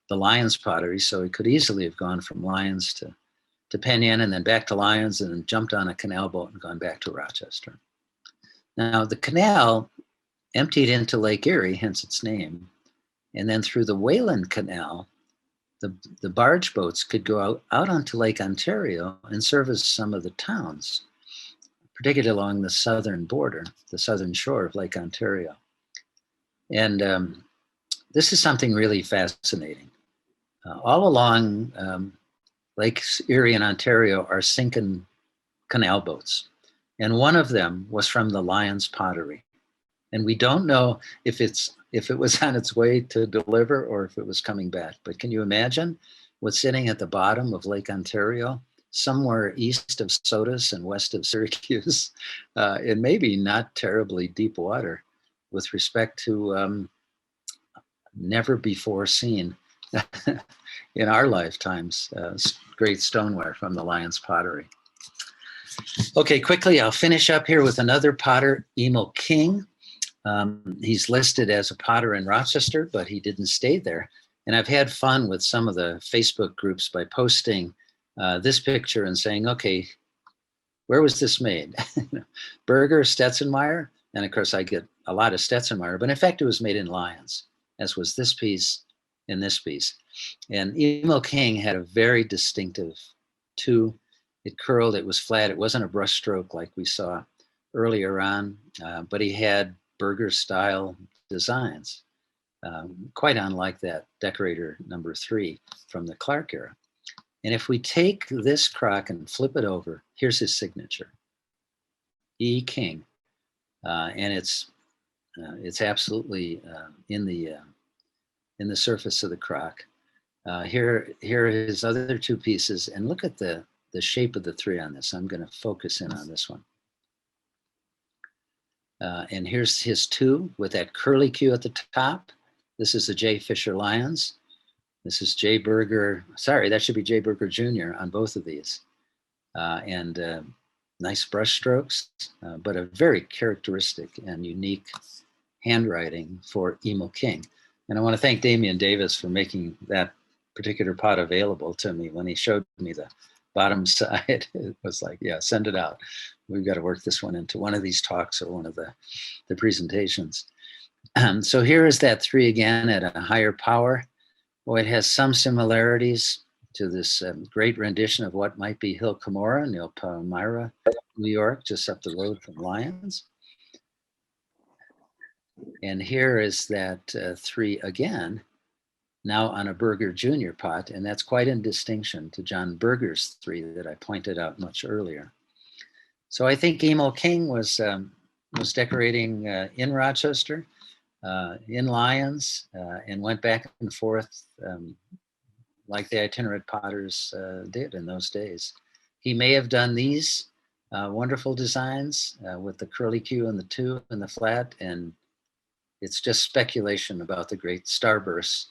the Lyons pottery. So he could easily have gone from Lyons to Penn Yan and then back to Lyons and then jumped on a canal boat and gone back to Rochester. Now the canal emptied into Lake Erie, hence its name. And then through the Wayland Canal, the barge boats could go out onto Lake Ontario and service some of the towns, particularly along the southern border, the southern shore of Lake Ontario. And this is something really fascinating. All along Lakes Erie and Ontario are sinking canal boats. And one of them was from the Lyons pottery. And we don't know if it was on its way to deliver or if it was coming back. But can you imagine what's sitting at the bottom of Lake Ontario, somewhere east of Sodus and west of Syracuse, and maybe not terribly deep water with respect to never before seen in our lifetimes, great stoneware from the Lyons pottery. Okay, quickly, I'll finish up here with another potter, Emil King. He's listed as a potter in Rochester, but he didn't stay there. And I've had fun with some of the Facebook groups by posting this picture and saying, okay, where was this made? Berger, Stetzenmeyer, and of course I get a lot of Stetzenmeyer, but in fact it was made in Lyons, as was this piece and this piece. And Emil King had a very distinctive two. It curled, it was flat, it wasn't a brush stroke like we saw earlier on, but he had Berger style designs, quite unlike that decorator number 3 from the Clark era. And if we take this crock and flip it over, here's his signature, E. King, and it's absolutely in the surface of the crock. Here are his other two pieces, and look at the shape of the 3 on this. I'm going to focus in on this one. And here's his 2 with that curly Q at the top. This is the J. Fisher Lyons. This is J. Berger. Sorry, that should be J. Berger Jr. on both of these. And nice brush strokes, but a very characteristic and unique handwriting for Emil King. And I want to thank Damian Davis for making that particular pot available to me. When he showed me the bottom side, it was like, yeah, send it out. We've got to work this one into one of these talks or one of the presentations. So here is that 3 again at a higher power. Boy, it has some similarities to this great rendition of what might be Hill Cumorah in Palmyra, New York, just up the road from Lyons. And here is that 3 again, now on a Berger Jr. pot, and that's quite in distinction to John Berger's 3 that I pointed out much earlier. So I think Emil King was decorating in Rochester, in Lyons, and went back and forth like the itinerant potters did in those days. He may have done these wonderful designs with the curly Q and the 2 and the flat, and it's just speculation about the great starbursts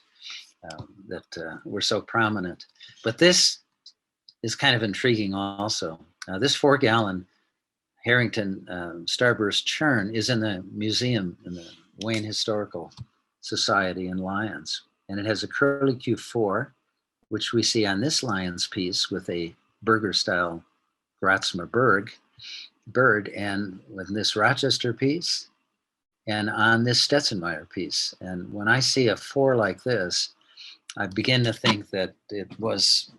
that were so prominent. But this is kind of intriguing also. This 4-gallon Harrington starburst churn is in the museum in the Wayne Historical Society in Lyons. And it has a curly Q4, which we see on this Lyons piece with a Berger style Grotzmer bird, and with this Rochester piece, and on this Stetzenmeyer piece. And when I see a 4 like this, I begin to think that it was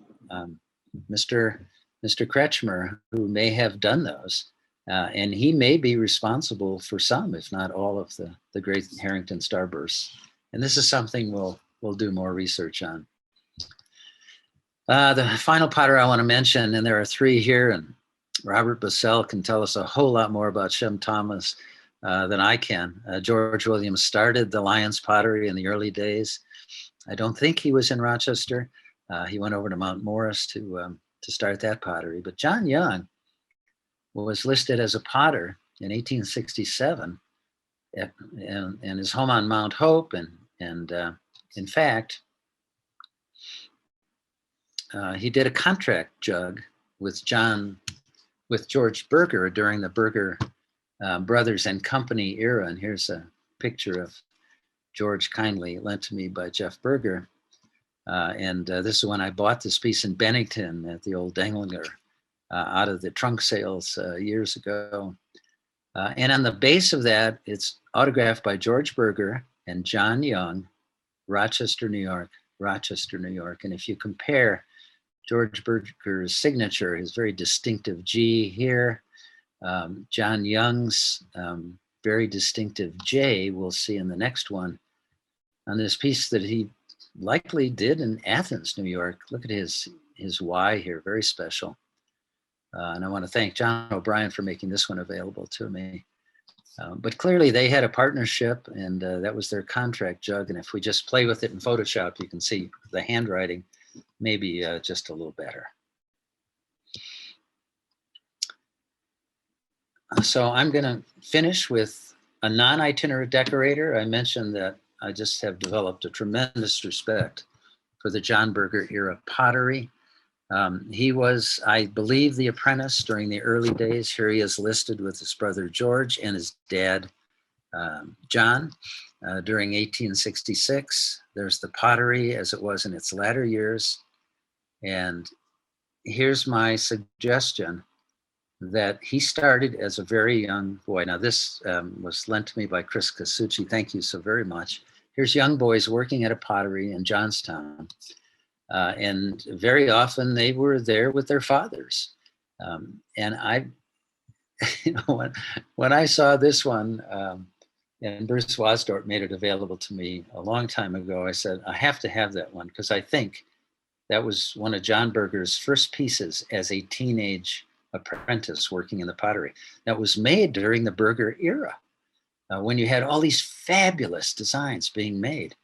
Mr. Mr. Kretschmer, who may have done those. And he may be responsible for some, if not all, of the great Harrington starbursts. And this is something we'll do more research on. The final potter I want to mention, and there are three here, and Robert Bassell can tell us a whole lot more about Shem Thomas than I can. George Williams started the Lyons pottery in the early days. I don't think he was in Rochester. He went over to Mount Morris to start that pottery. But John Young was listed as a potter in 1867 and his home on Mount Hope. And in fact, he did a contract jug with George Berger during the Berger Brothers and Company era. And here's a picture of George kindly lent to me by Jeff Berger. And this is when I bought this piece in Bennington at the old Denglinger out of the trunk sales years ago. And on the base of that, it's autographed by George Berger and John Young, Rochester, New York, Rochester, New York. And if you compare George Berger's signature, his very distinctive G here, John Young's very distinctive J, we'll see in the next one, on this piece that he likely did in Athens, New York. Look at his Y here, very special. And I want to thank John O'Brien for making this one available to me. But clearly they had a partnership, and that was their contract jug. And if we just play with it in Photoshop, you can see the handwriting maybe just a little better. So I'm going to finish with a non-itinerant decorator. I mentioned that I just have developed a tremendous respect for the John Berger era pottery. He was, I believe, the apprentice during the early days. Here he is listed with his brother George and his dad John during 1866. There's the pottery as it was in its latter years. And here's my suggestion, that he started as a very young boy. Now this was lent to me by Chris Casucci. Thank you so very much. Here's young boys working at a pottery in Johnstown. And very often they were there with their fathers. And I, when I saw this one, and Bruce Wasdorp made it available to me a long time ago, I said, I have to have that one, because I think that was one of John Berger's first pieces as a teenage apprentice working in the pottery. That was made during the Berger era, when you had all these fabulous designs being made.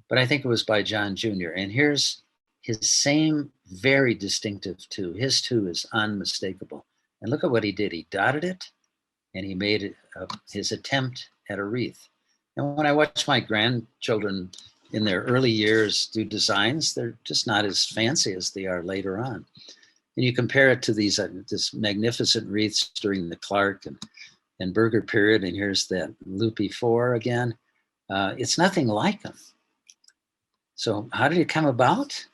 But I think it was by John Jr. And here's his same very distinctive two. His two is unmistakable. And look at what he did. He dotted it, and he made it his attempt at a wreath. And when I watch my grandchildren in their early years do designs, they're just not as fancy as they are later on. And you compare it to these this magnificent wreaths during the Clark and Berger period, and here's that loopy 4 again. It's nothing like them. So how did it come about?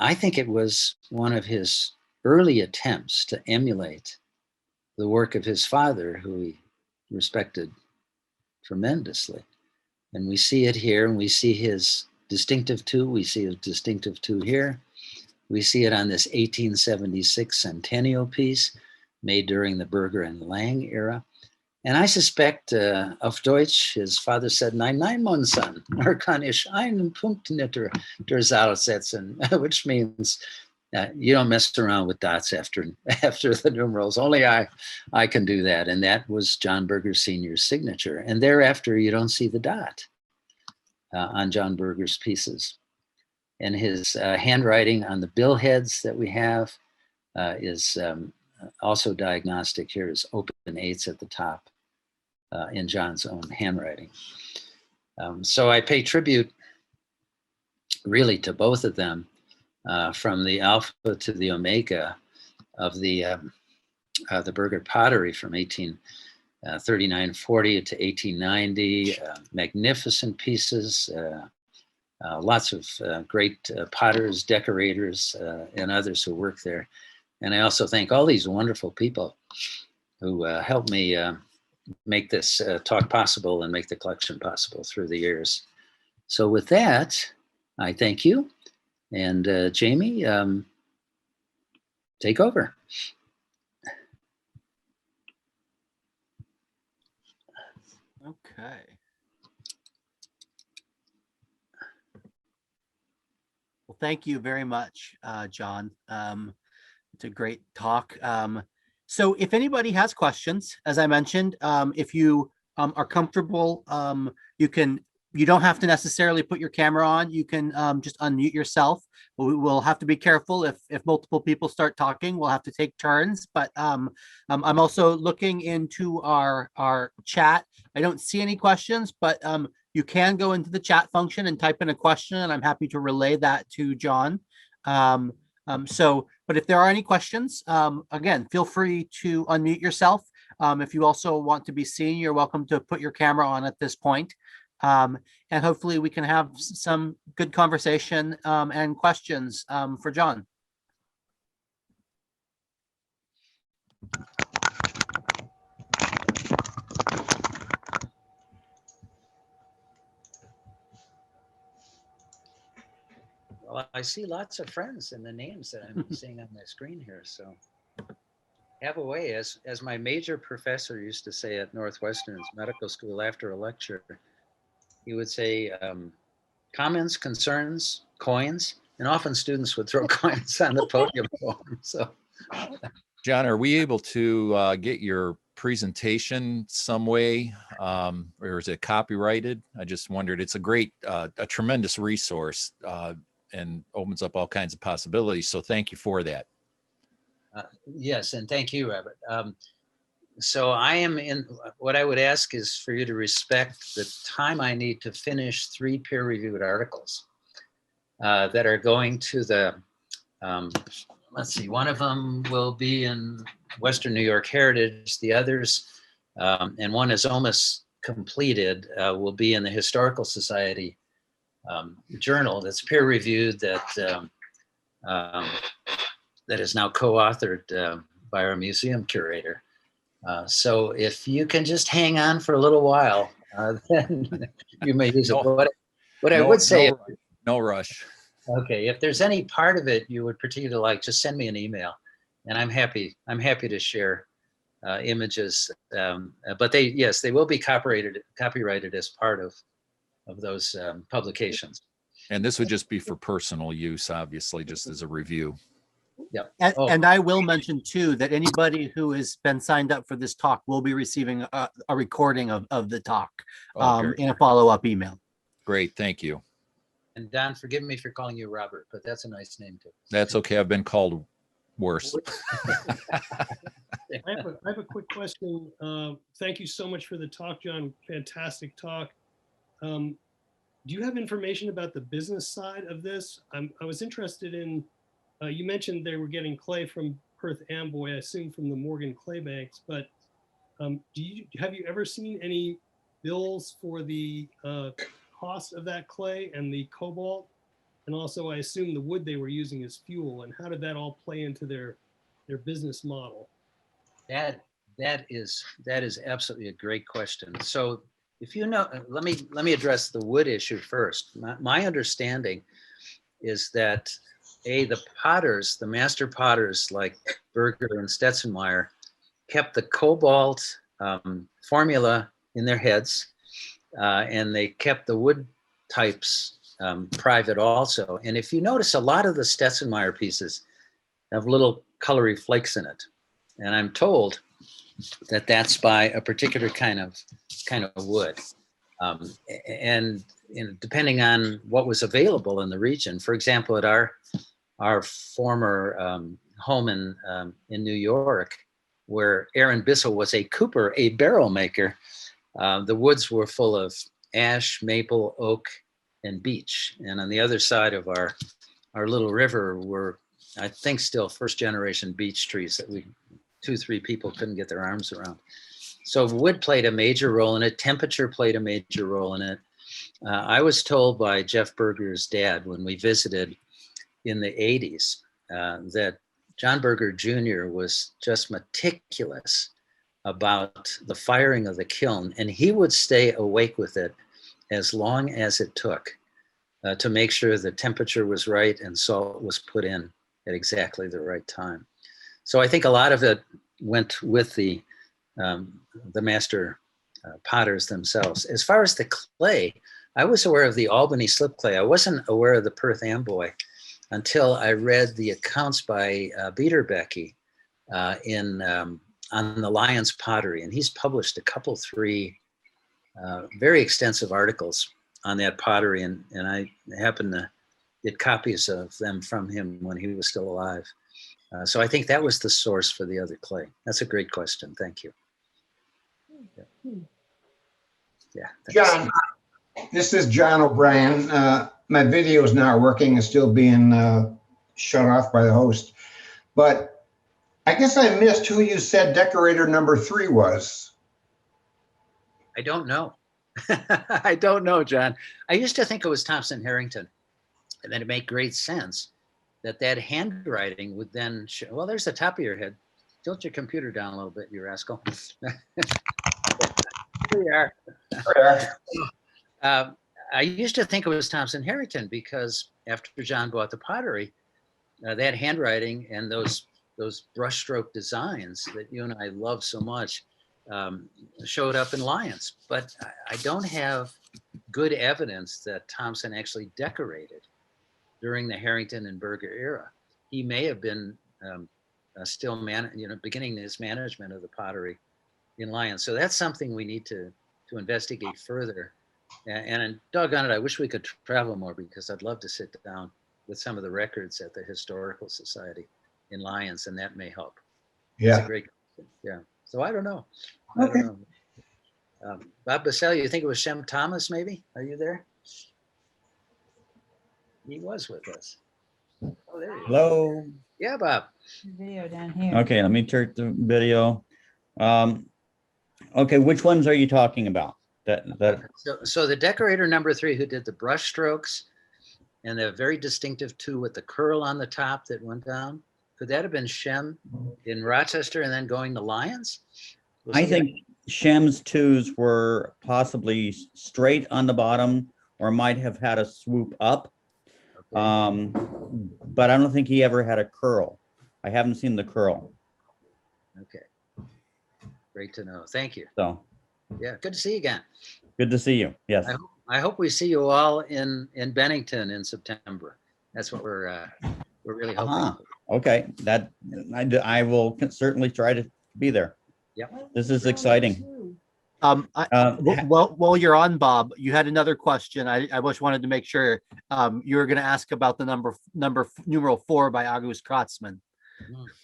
I think it was one of his early attempts to emulate the work of his father, who he respected tremendously. And we see it here, and we see his distinctive 2. We see his distinctive 2 here. We see it on this 1876 Centennial piece made during the Berger and Lang era. And I suspect auf Deutsch, his father said, Nein, nein, mein Sohn, nur kann ich einen Punkt nicht der Zahl setzen, which means you don't mess around with dots after the numerals. Only I can do that. And that was John Berger Sr.'s signature. And thereafter, you don't see the dot on John Berger's pieces. And his handwriting on the bill heads that we have is also diagnostic. Here is open 8s at the top in John's own handwriting. So I pay tribute really to both of them, from the alpha to the omega of the Berger pottery from 1839-40 to 1890. Magnificent pieces. Lots of great potters, decorators, and others who work there. And I also thank all these wonderful people who helped me make this talk possible and make the collection possible through the years. So with that, I thank you. And Jamie, take over. Okay. Well, thank you very much, John. It's a great talk. So if anybody has questions, as I mentioned, if you are comfortable, you don't have to necessarily put your camera on. You can just unmute yourself. We will have to be careful if multiple people start talking. We'll have to take turns. But I'm also looking into our chat. I don't see any questions, but you can go into the chat function and type in a question, and I'm happy to relay that to John. But if there are any questions, again, feel free to unmute yourself. If you also want to be seen, you're welcome to put your camera on at this point. And hopefully we can have some good conversation and questions for John. Well, I see lots of friends in the names that I'm seeing on my screen here. So have a way, as my major professor used to say at Northwestern's medical school after a lecture, he would say, comments, concerns, coins, and often students would throw coins on the podium for him. So, John, are we able to get your presentation some way, or is it copyrighted? I just wondered. It's a great, a tremendous resource, and opens up all kinds of possibilities. So thank you for that. yes, and thank you, Robert. So I am in, what I would ask is for you to respect the time I need to finish 3 peer-reviewed articles that are going to the, let's see, one of them will be in Western New York Heritage, the others, and one is almost completed, will be in the Historical Society journal that's peer-reviewed, that that is now co-authored by our museum curator. So if you can just hang on for a little while, then you may use it. What I would say, no rush. Okay, if there's any part of it you would particularly like, just send me an email, and I'm happy to share images. But they will be copyrighted as part of those publications. And this would just be for personal use, obviously, just as a review. Yep. And I will mention too that anybody who has been signed up for this talk will be receiving a recording of the talk in a follow-up email. Great, thank you. And Don, forgive me for calling you Robert, but that's a nice name too. That's okay. I've been called worse. I have a quick question. Thank you so much for the talk, John. Fantastic talk. Do you have information about the business side of this? I was interested in, you mentioned they were getting clay from Perth Amboy, I assume from the Morgan Clay Banks, but have you ever seen any bills for the cost of that clay and the cobalt? And also, I assume the wood they were using as fuel, and how did that all play into their business model? That is absolutely a great question. So if you know, let me address the wood issue first. My understanding is that the potters, the master potters like Berger and Stetzenmeyer, kept the cobalt formula in their heads, and they kept the wood types private also. And if you notice, a lot of the Stetzenmeyer pieces have little colory flakes in it, and I'm told that that's by a particular kind of wood. And depending on what was available in the region, for example, at our former home in New York, where Aaron Bissell was a cooper, a barrel maker, the woods were full of ash, maple, oak, and beech. And on the other side of our little river were, I think, still first generation beech trees that 2-3 people couldn't get their arms around. So wood played a major role in it. Temperature played a major role in it. I was told by Jeff Berger's dad when we visited in the 80s that John Berger Jr. was just meticulous about the firing of the kiln, and he would stay awake with it as long as it took to make sure the temperature was right and salt was put in at exactly the right time. So I think a lot of it went with the master potters themselves. As far as the clay, I was aware of the Albany slip clay. I wasn't aware of the Perth Amboy until I read the accounts by Biederbecky on the Lyons pottery, and he's published three very extensive articles on that pottery, and I happened to get copies of them from him when he was still alive. So I think that was the source for the other clay. That's a great question. Thank you. Yeah. John, this is John O'Brien. My video is not working. It's still being shut off by the host. But I guess I missed who you said decorator number 3 was. I don't know. I don't know, John. I used to think it was Thompson Harrington, and then it made great sense that handwriting would then show. Well, there's the top of your head. Tilt your computer down a little bit, you rascal. Here we are. I used to think it was Thompson Harrington because after John bought the pottery, that handwriting and those brushstroke designs that you and I love so much showed up in Lyons. But I don't have good evidence that Thompson actually decorated during the Harrington and Berger era. He may have been still beginning his management of the pottery in Lyons. So that's something we need to investigate further. And doggone it, I wish we could travel more because I'd love to sit down with some of the records at the Historical Society in Lyons, and that may help. Yeah. It's a great question. Yeah. So I don't know. I don't know. Bob Bassell, you think it was Shem Thomas, maybe? Are you there? He was with us. Oh, there you go. Hello. Yeah, Bob. Video down here. Okay, let me turn the video. Okay, which ones are you talking about? So the decorator number 3 who did the brush strokes and the very distinctive 2 with the curl on the top that went down, could that have been Shem in Rochester and then going to Lyons? I think Shem's 2s were possibly straight on the bottom or might have had a swoop up. Okay. But I don't think he ever had a curl. I haven't seen the curl. Okay. Great to know. Thank you. So Yeah, good to see you again. good to see you. Yes. I hope we see you all in Bennington in September. That's what we're really hoping. Uh-huh. Okay, that I will certainly try to be there. Yep. This is exciting. While you're on, Bob, you had another question. I just wanted to make sure you were going to ask about the numeral 4 by August Kratzmann.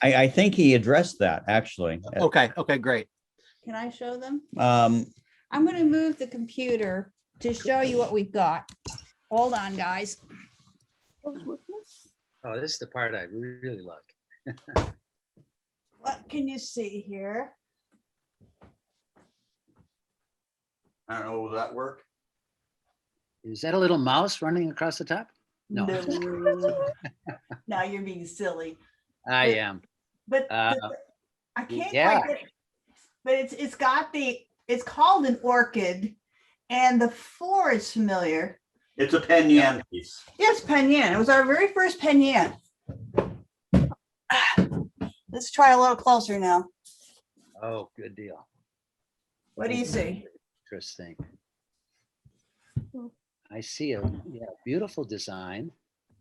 I think he addressed that actually. Okay, great. Can I show them? Um, I'm going to move the computer to show you what we've got. Hold on, guys. Oh, this is the part I really like. What can you see here? I don't know, will that work? Is that a little mouse running across the top? No. Now you're being silly. I am. But Uh, I can't yeah. quite get, but it's got it's called an orchid, and the 4 is familiar. It's a Penn Yan piece. Yes, Penn Yan. It was our very first Penn Yan. Let's try a little closer now. Oh, good deal. What do you see? Interesting. I see a beautiful design.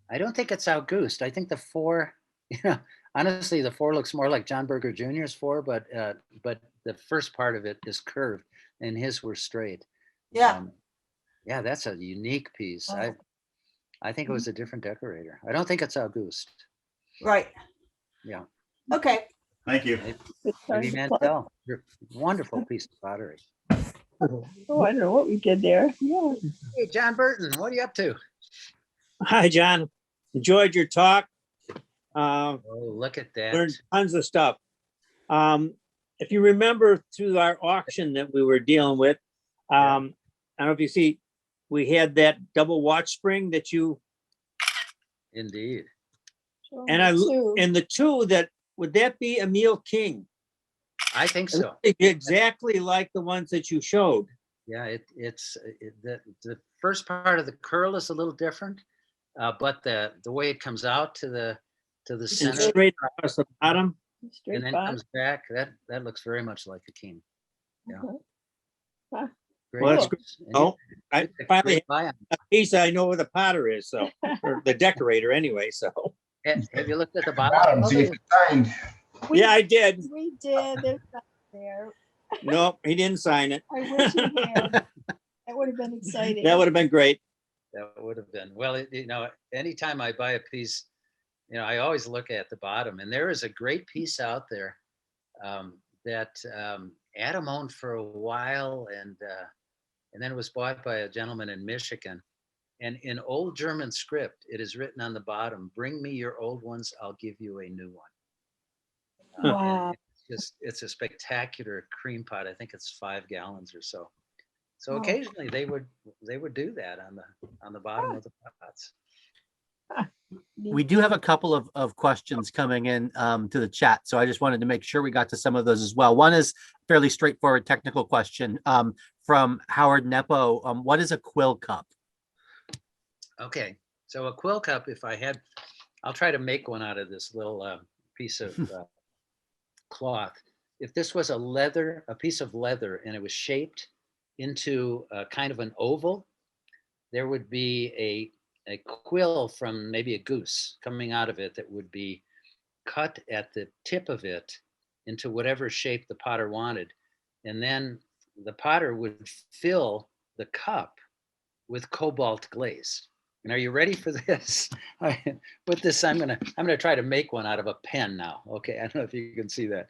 I don't think it's August. I think the 4, honestly, the 4 looks more like John Berger Jr.'s 4, but the first part of it is curved and his were straight. Yeah. Yeah, that's a unique piece. Oh. I think it was a different decorator. I don't think it's August. Right. Yeah. Okay. Thank you. Maybe Mantel. Wonderful piece of pottery. Oh, I don't know what we did there. Yeah. Hey, John Burton, what are you up to? Hi, John. Enjoyed your talk. Oh, look at that. Learned tons of stuff. If you remember through our auction that we were dealing with, I don't know if you see, we had that double watch spring that you, Indeed. and the 2 that, would that be Emil King? I think so. Exactly like the ones that you showed. Yeah, the first part of the curl is a little different, but the way it comes out to the And center. straight across the bottom. Straight and then bottom. comes back. That looks very much like a king. Yeah. Okay. Great Well, that's piece. And Oh, I you did finally great buy on have a piece I know where the potter is, so, or the decorator anyway, so. it. Have you looked at the Bottom, bottom? see if it's signed. Yeah, I did. We did. There's not there. No, he didn't sign it. I wish he had. That would have been exciting. That would have been great. That would have been. Well, anytime I buy a piece, I always look at the bottom, and there is a great piece out there that Adam owned for a while, and then it was bought by a gentleman in Michigan. And in old German script, it is written on the bottom, "Bring me your old ones, I'll give you a new one." And Wow. it's a spectacular cream pot. I think it's 5 gallons or so. So Oh. occasionally they would do that on the bottom of the pots. We do have a couple of questions coming in to the chat. So I just wanted to make sure we got to some of those as well. One is fairly straightforward technical question from Howard Nepo. What is a quill cup? Okay, so a quill cup, I'll try to make one out of this little piece of cloth. If this was a piece of leather, and it was shaped into a kind of an oval, there would be a quill from maybe a goose coming out of it that would be cut at the tip of it into whatever shape the potter wanted. And then the potter would fill the cup with cobalt glaze. And are you ready for this? With this, I'm gonna try to make one out of a pen now. Okay, I don't know if you can see that.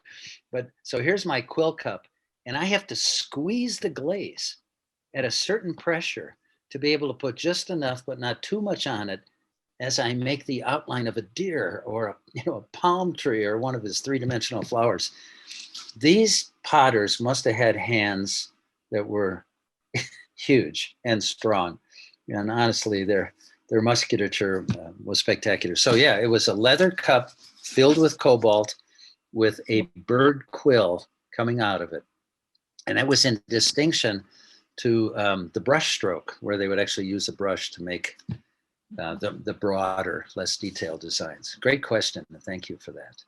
But so here's my quill cup, and I have to squeeze the glaze at a certain pressure to be able to put just enough, but not too much on it, as I make the outline of a deer or a palm tree or one of his 3-dimensional flowers. These potters must have had hands that were huge and strong, and honestly, their musculature was spectacular. So yeah, it was a leather cup filled with cobalt with a bird quill coming out of it, and that was in distinction to the brush stroke, where they would actually use a brush to make the broader, less detailed designs. Great question. Thank you for that.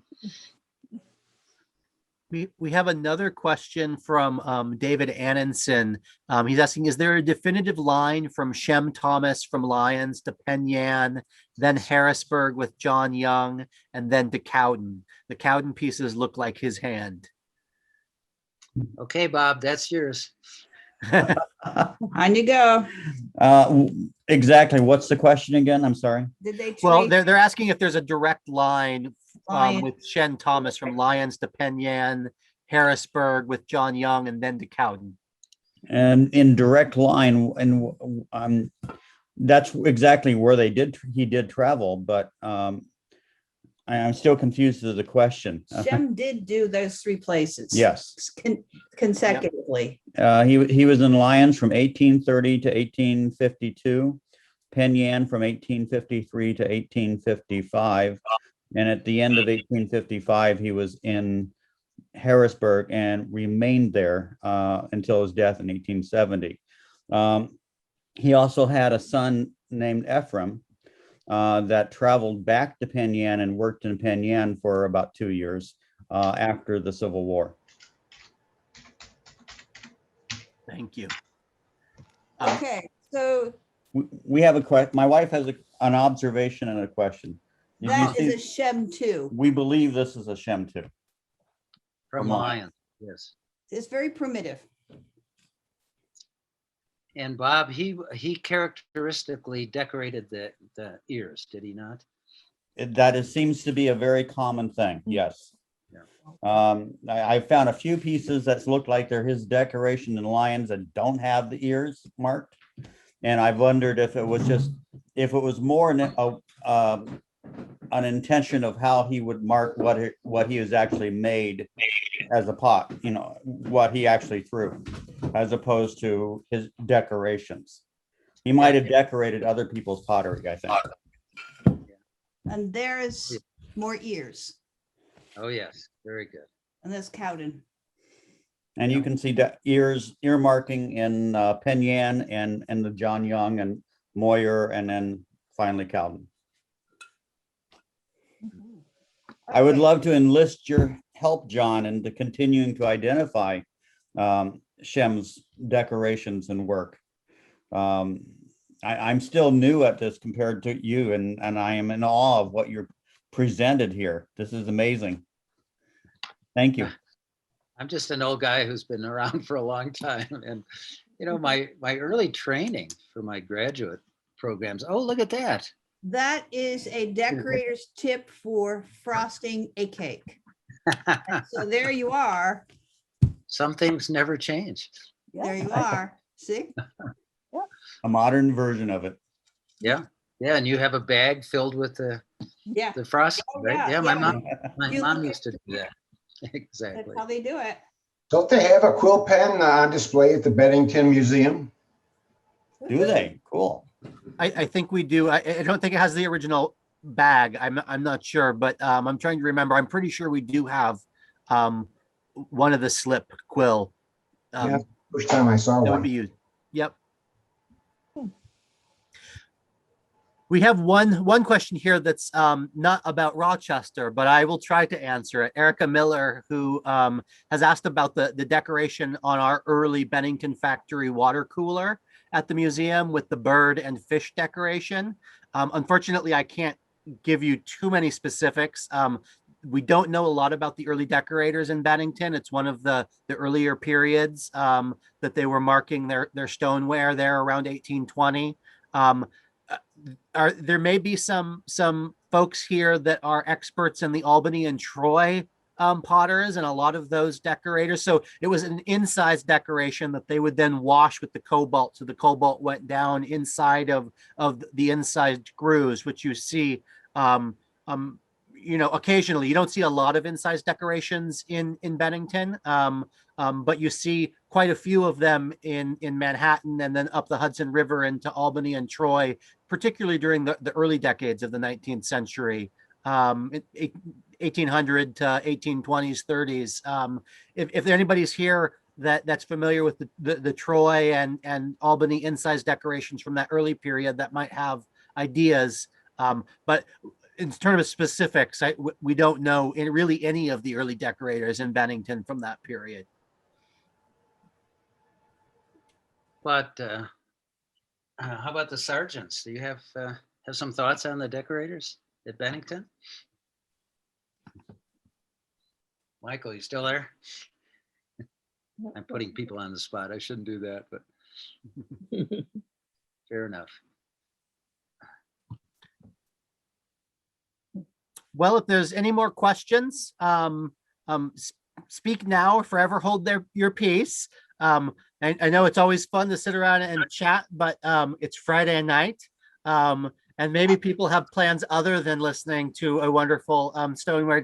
We have another question from David Annenson. He's asking, is there a definitive line from Shem Thomas from Lyons to Penn Yan, then Harrisburg with John Young, and then to Cowden? The Cowden pieces look like his hand. Okay, Bob, that's yours. On you go. Exactly. What's the question again? I'm sorry. Did they Well, trade they're asking if there's a direct line Lion? with Shen Thomas from Lyons to Penn Yan, Harrisburg with John Young, and then to Cowden. And in direct line, and that's exactly where he did travel, but I'm still confused as the question. Shem did do those 3 places. Yes. Consecutively. He was in Lyons from 1830 to 1852, Penn Yan from 1853 to 1855, and at the end of 1855, he was in Harrisburg and remained there until his death in 1870. He also had a son named Ephraim that traveled back to Penn Yan and worked in Penn Yan for about 2 years after the Civil War. Thank you. Okay, so We have a question. My wife has an observation and a question. Did you that see- is a Shem too. We believe this is a Shem too. From From Lyons, yes. It's very primitive. And Bob, he characteristically decorated the ears, did he not? Seems to be a very common thing. Yes. Yeah. I found a few pieces that look like they're his decoration in Lyons that don't have the ears marked. And I've wondered if it was more an intention of how he would mark what he has actually made as a pot, what he actually threw, as opposed to his decorations. He might have decorated other people's pottery, I think. And there's more ears. Oh, yes, very good. And that's Cowden. And you can see ear marking in Penn Yan and the John Young and Moyer, and then finally Cowden. I would love to enlist your help, John, into continuing to identify Shem's decorations and work. I'm still new at this compared to you, and I am in awe of what you're presented here. This is amazing. Thank you. I'm just an old guy who's been around for a long time. And, you know, my early training for my graduate programs. Oh, look at that. That is a decorator's tip for frosting a cake. And so there you are. Some things never change. There you are. See? A modern version of it. Yeah. Yeah. And you have a bag filled with the Yeah. frosting, Oh, right? yeah, Yeah. My You mom look used to do that. That's Exactly. how they do it. Don't they have a quill pen on display at the Bennington Museum? Do they? Cool. I think we do. I don't think it has the original bag. I'm not sure, but I'm trying to remember. I'm pretty sure we do have one of the slip quill. Yeah, first time I saw That would one. be used. Yep. We have one question here that's not about Rochester, but I will try to answer it. Erica Miller, who has asked about the decoration on our early Bennington factory water cooler at the museum with the bird and fish decoration. Unfortunately, I can't give you too many specifics. We don't know a lot about the early decorators in Bennington. It's one of the earlier periods that they were marking their stoneware there around 1820. There may be some folks here that are experts in the Albany and Troy potters and a lot of those decorators. So it was an incised decoration that they would then wash with the cobalt. So the cobalt went down inside of the incised grooves, which you see, you know, occasionally. You don't see a lot of incised decorations in Bennington, but you see quite a few of them in Manhattan and then up the Hudson River into Albany and Troy, particularly during the early decades of the 19th century, 1800 to 1820s, 30s. If anybody's here that's familiar with the Troy and Albany incised decorations from that early period, that might have ideas. But in terms of specifics, we don't know really any of the early decorators in Bennington from that period. But how about the sergeants? Do you have some thoughts on the decorators at Bennington? Michael, you still there? I'm putting people on the spot. I shouldn't do that, but fair enough. Well, if there's any more questions, speak now or forever hold your peace. I know it's always fun to sit around and chat, but it's Friday night. And maybe people have plans other than listening to a wonderful stoneware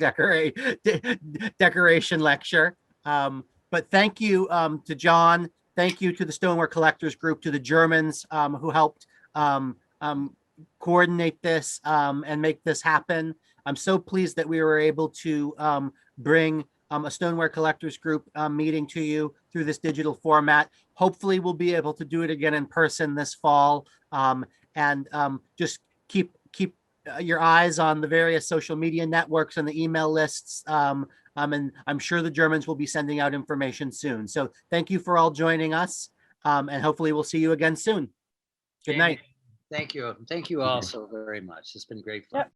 decoration lecture. But thank you to John. Thank you to the Stoneware Collectors Group, to the Germans who helped coordinate this and make this happen. I'm so pleased that we were able to bring a Stoneware Collectors Group meeting to you through this digital format. Hopefully we'll be able to do it again in person this fall. And just keep your eyes on the various social media networks and the email lists. And I'm sure the Germans will be sending out information soon. So thank you for all joining us. And hopefully we'll see you again soon. Good night. Thank you. Thank you all so very much. It's been great fun. Yep.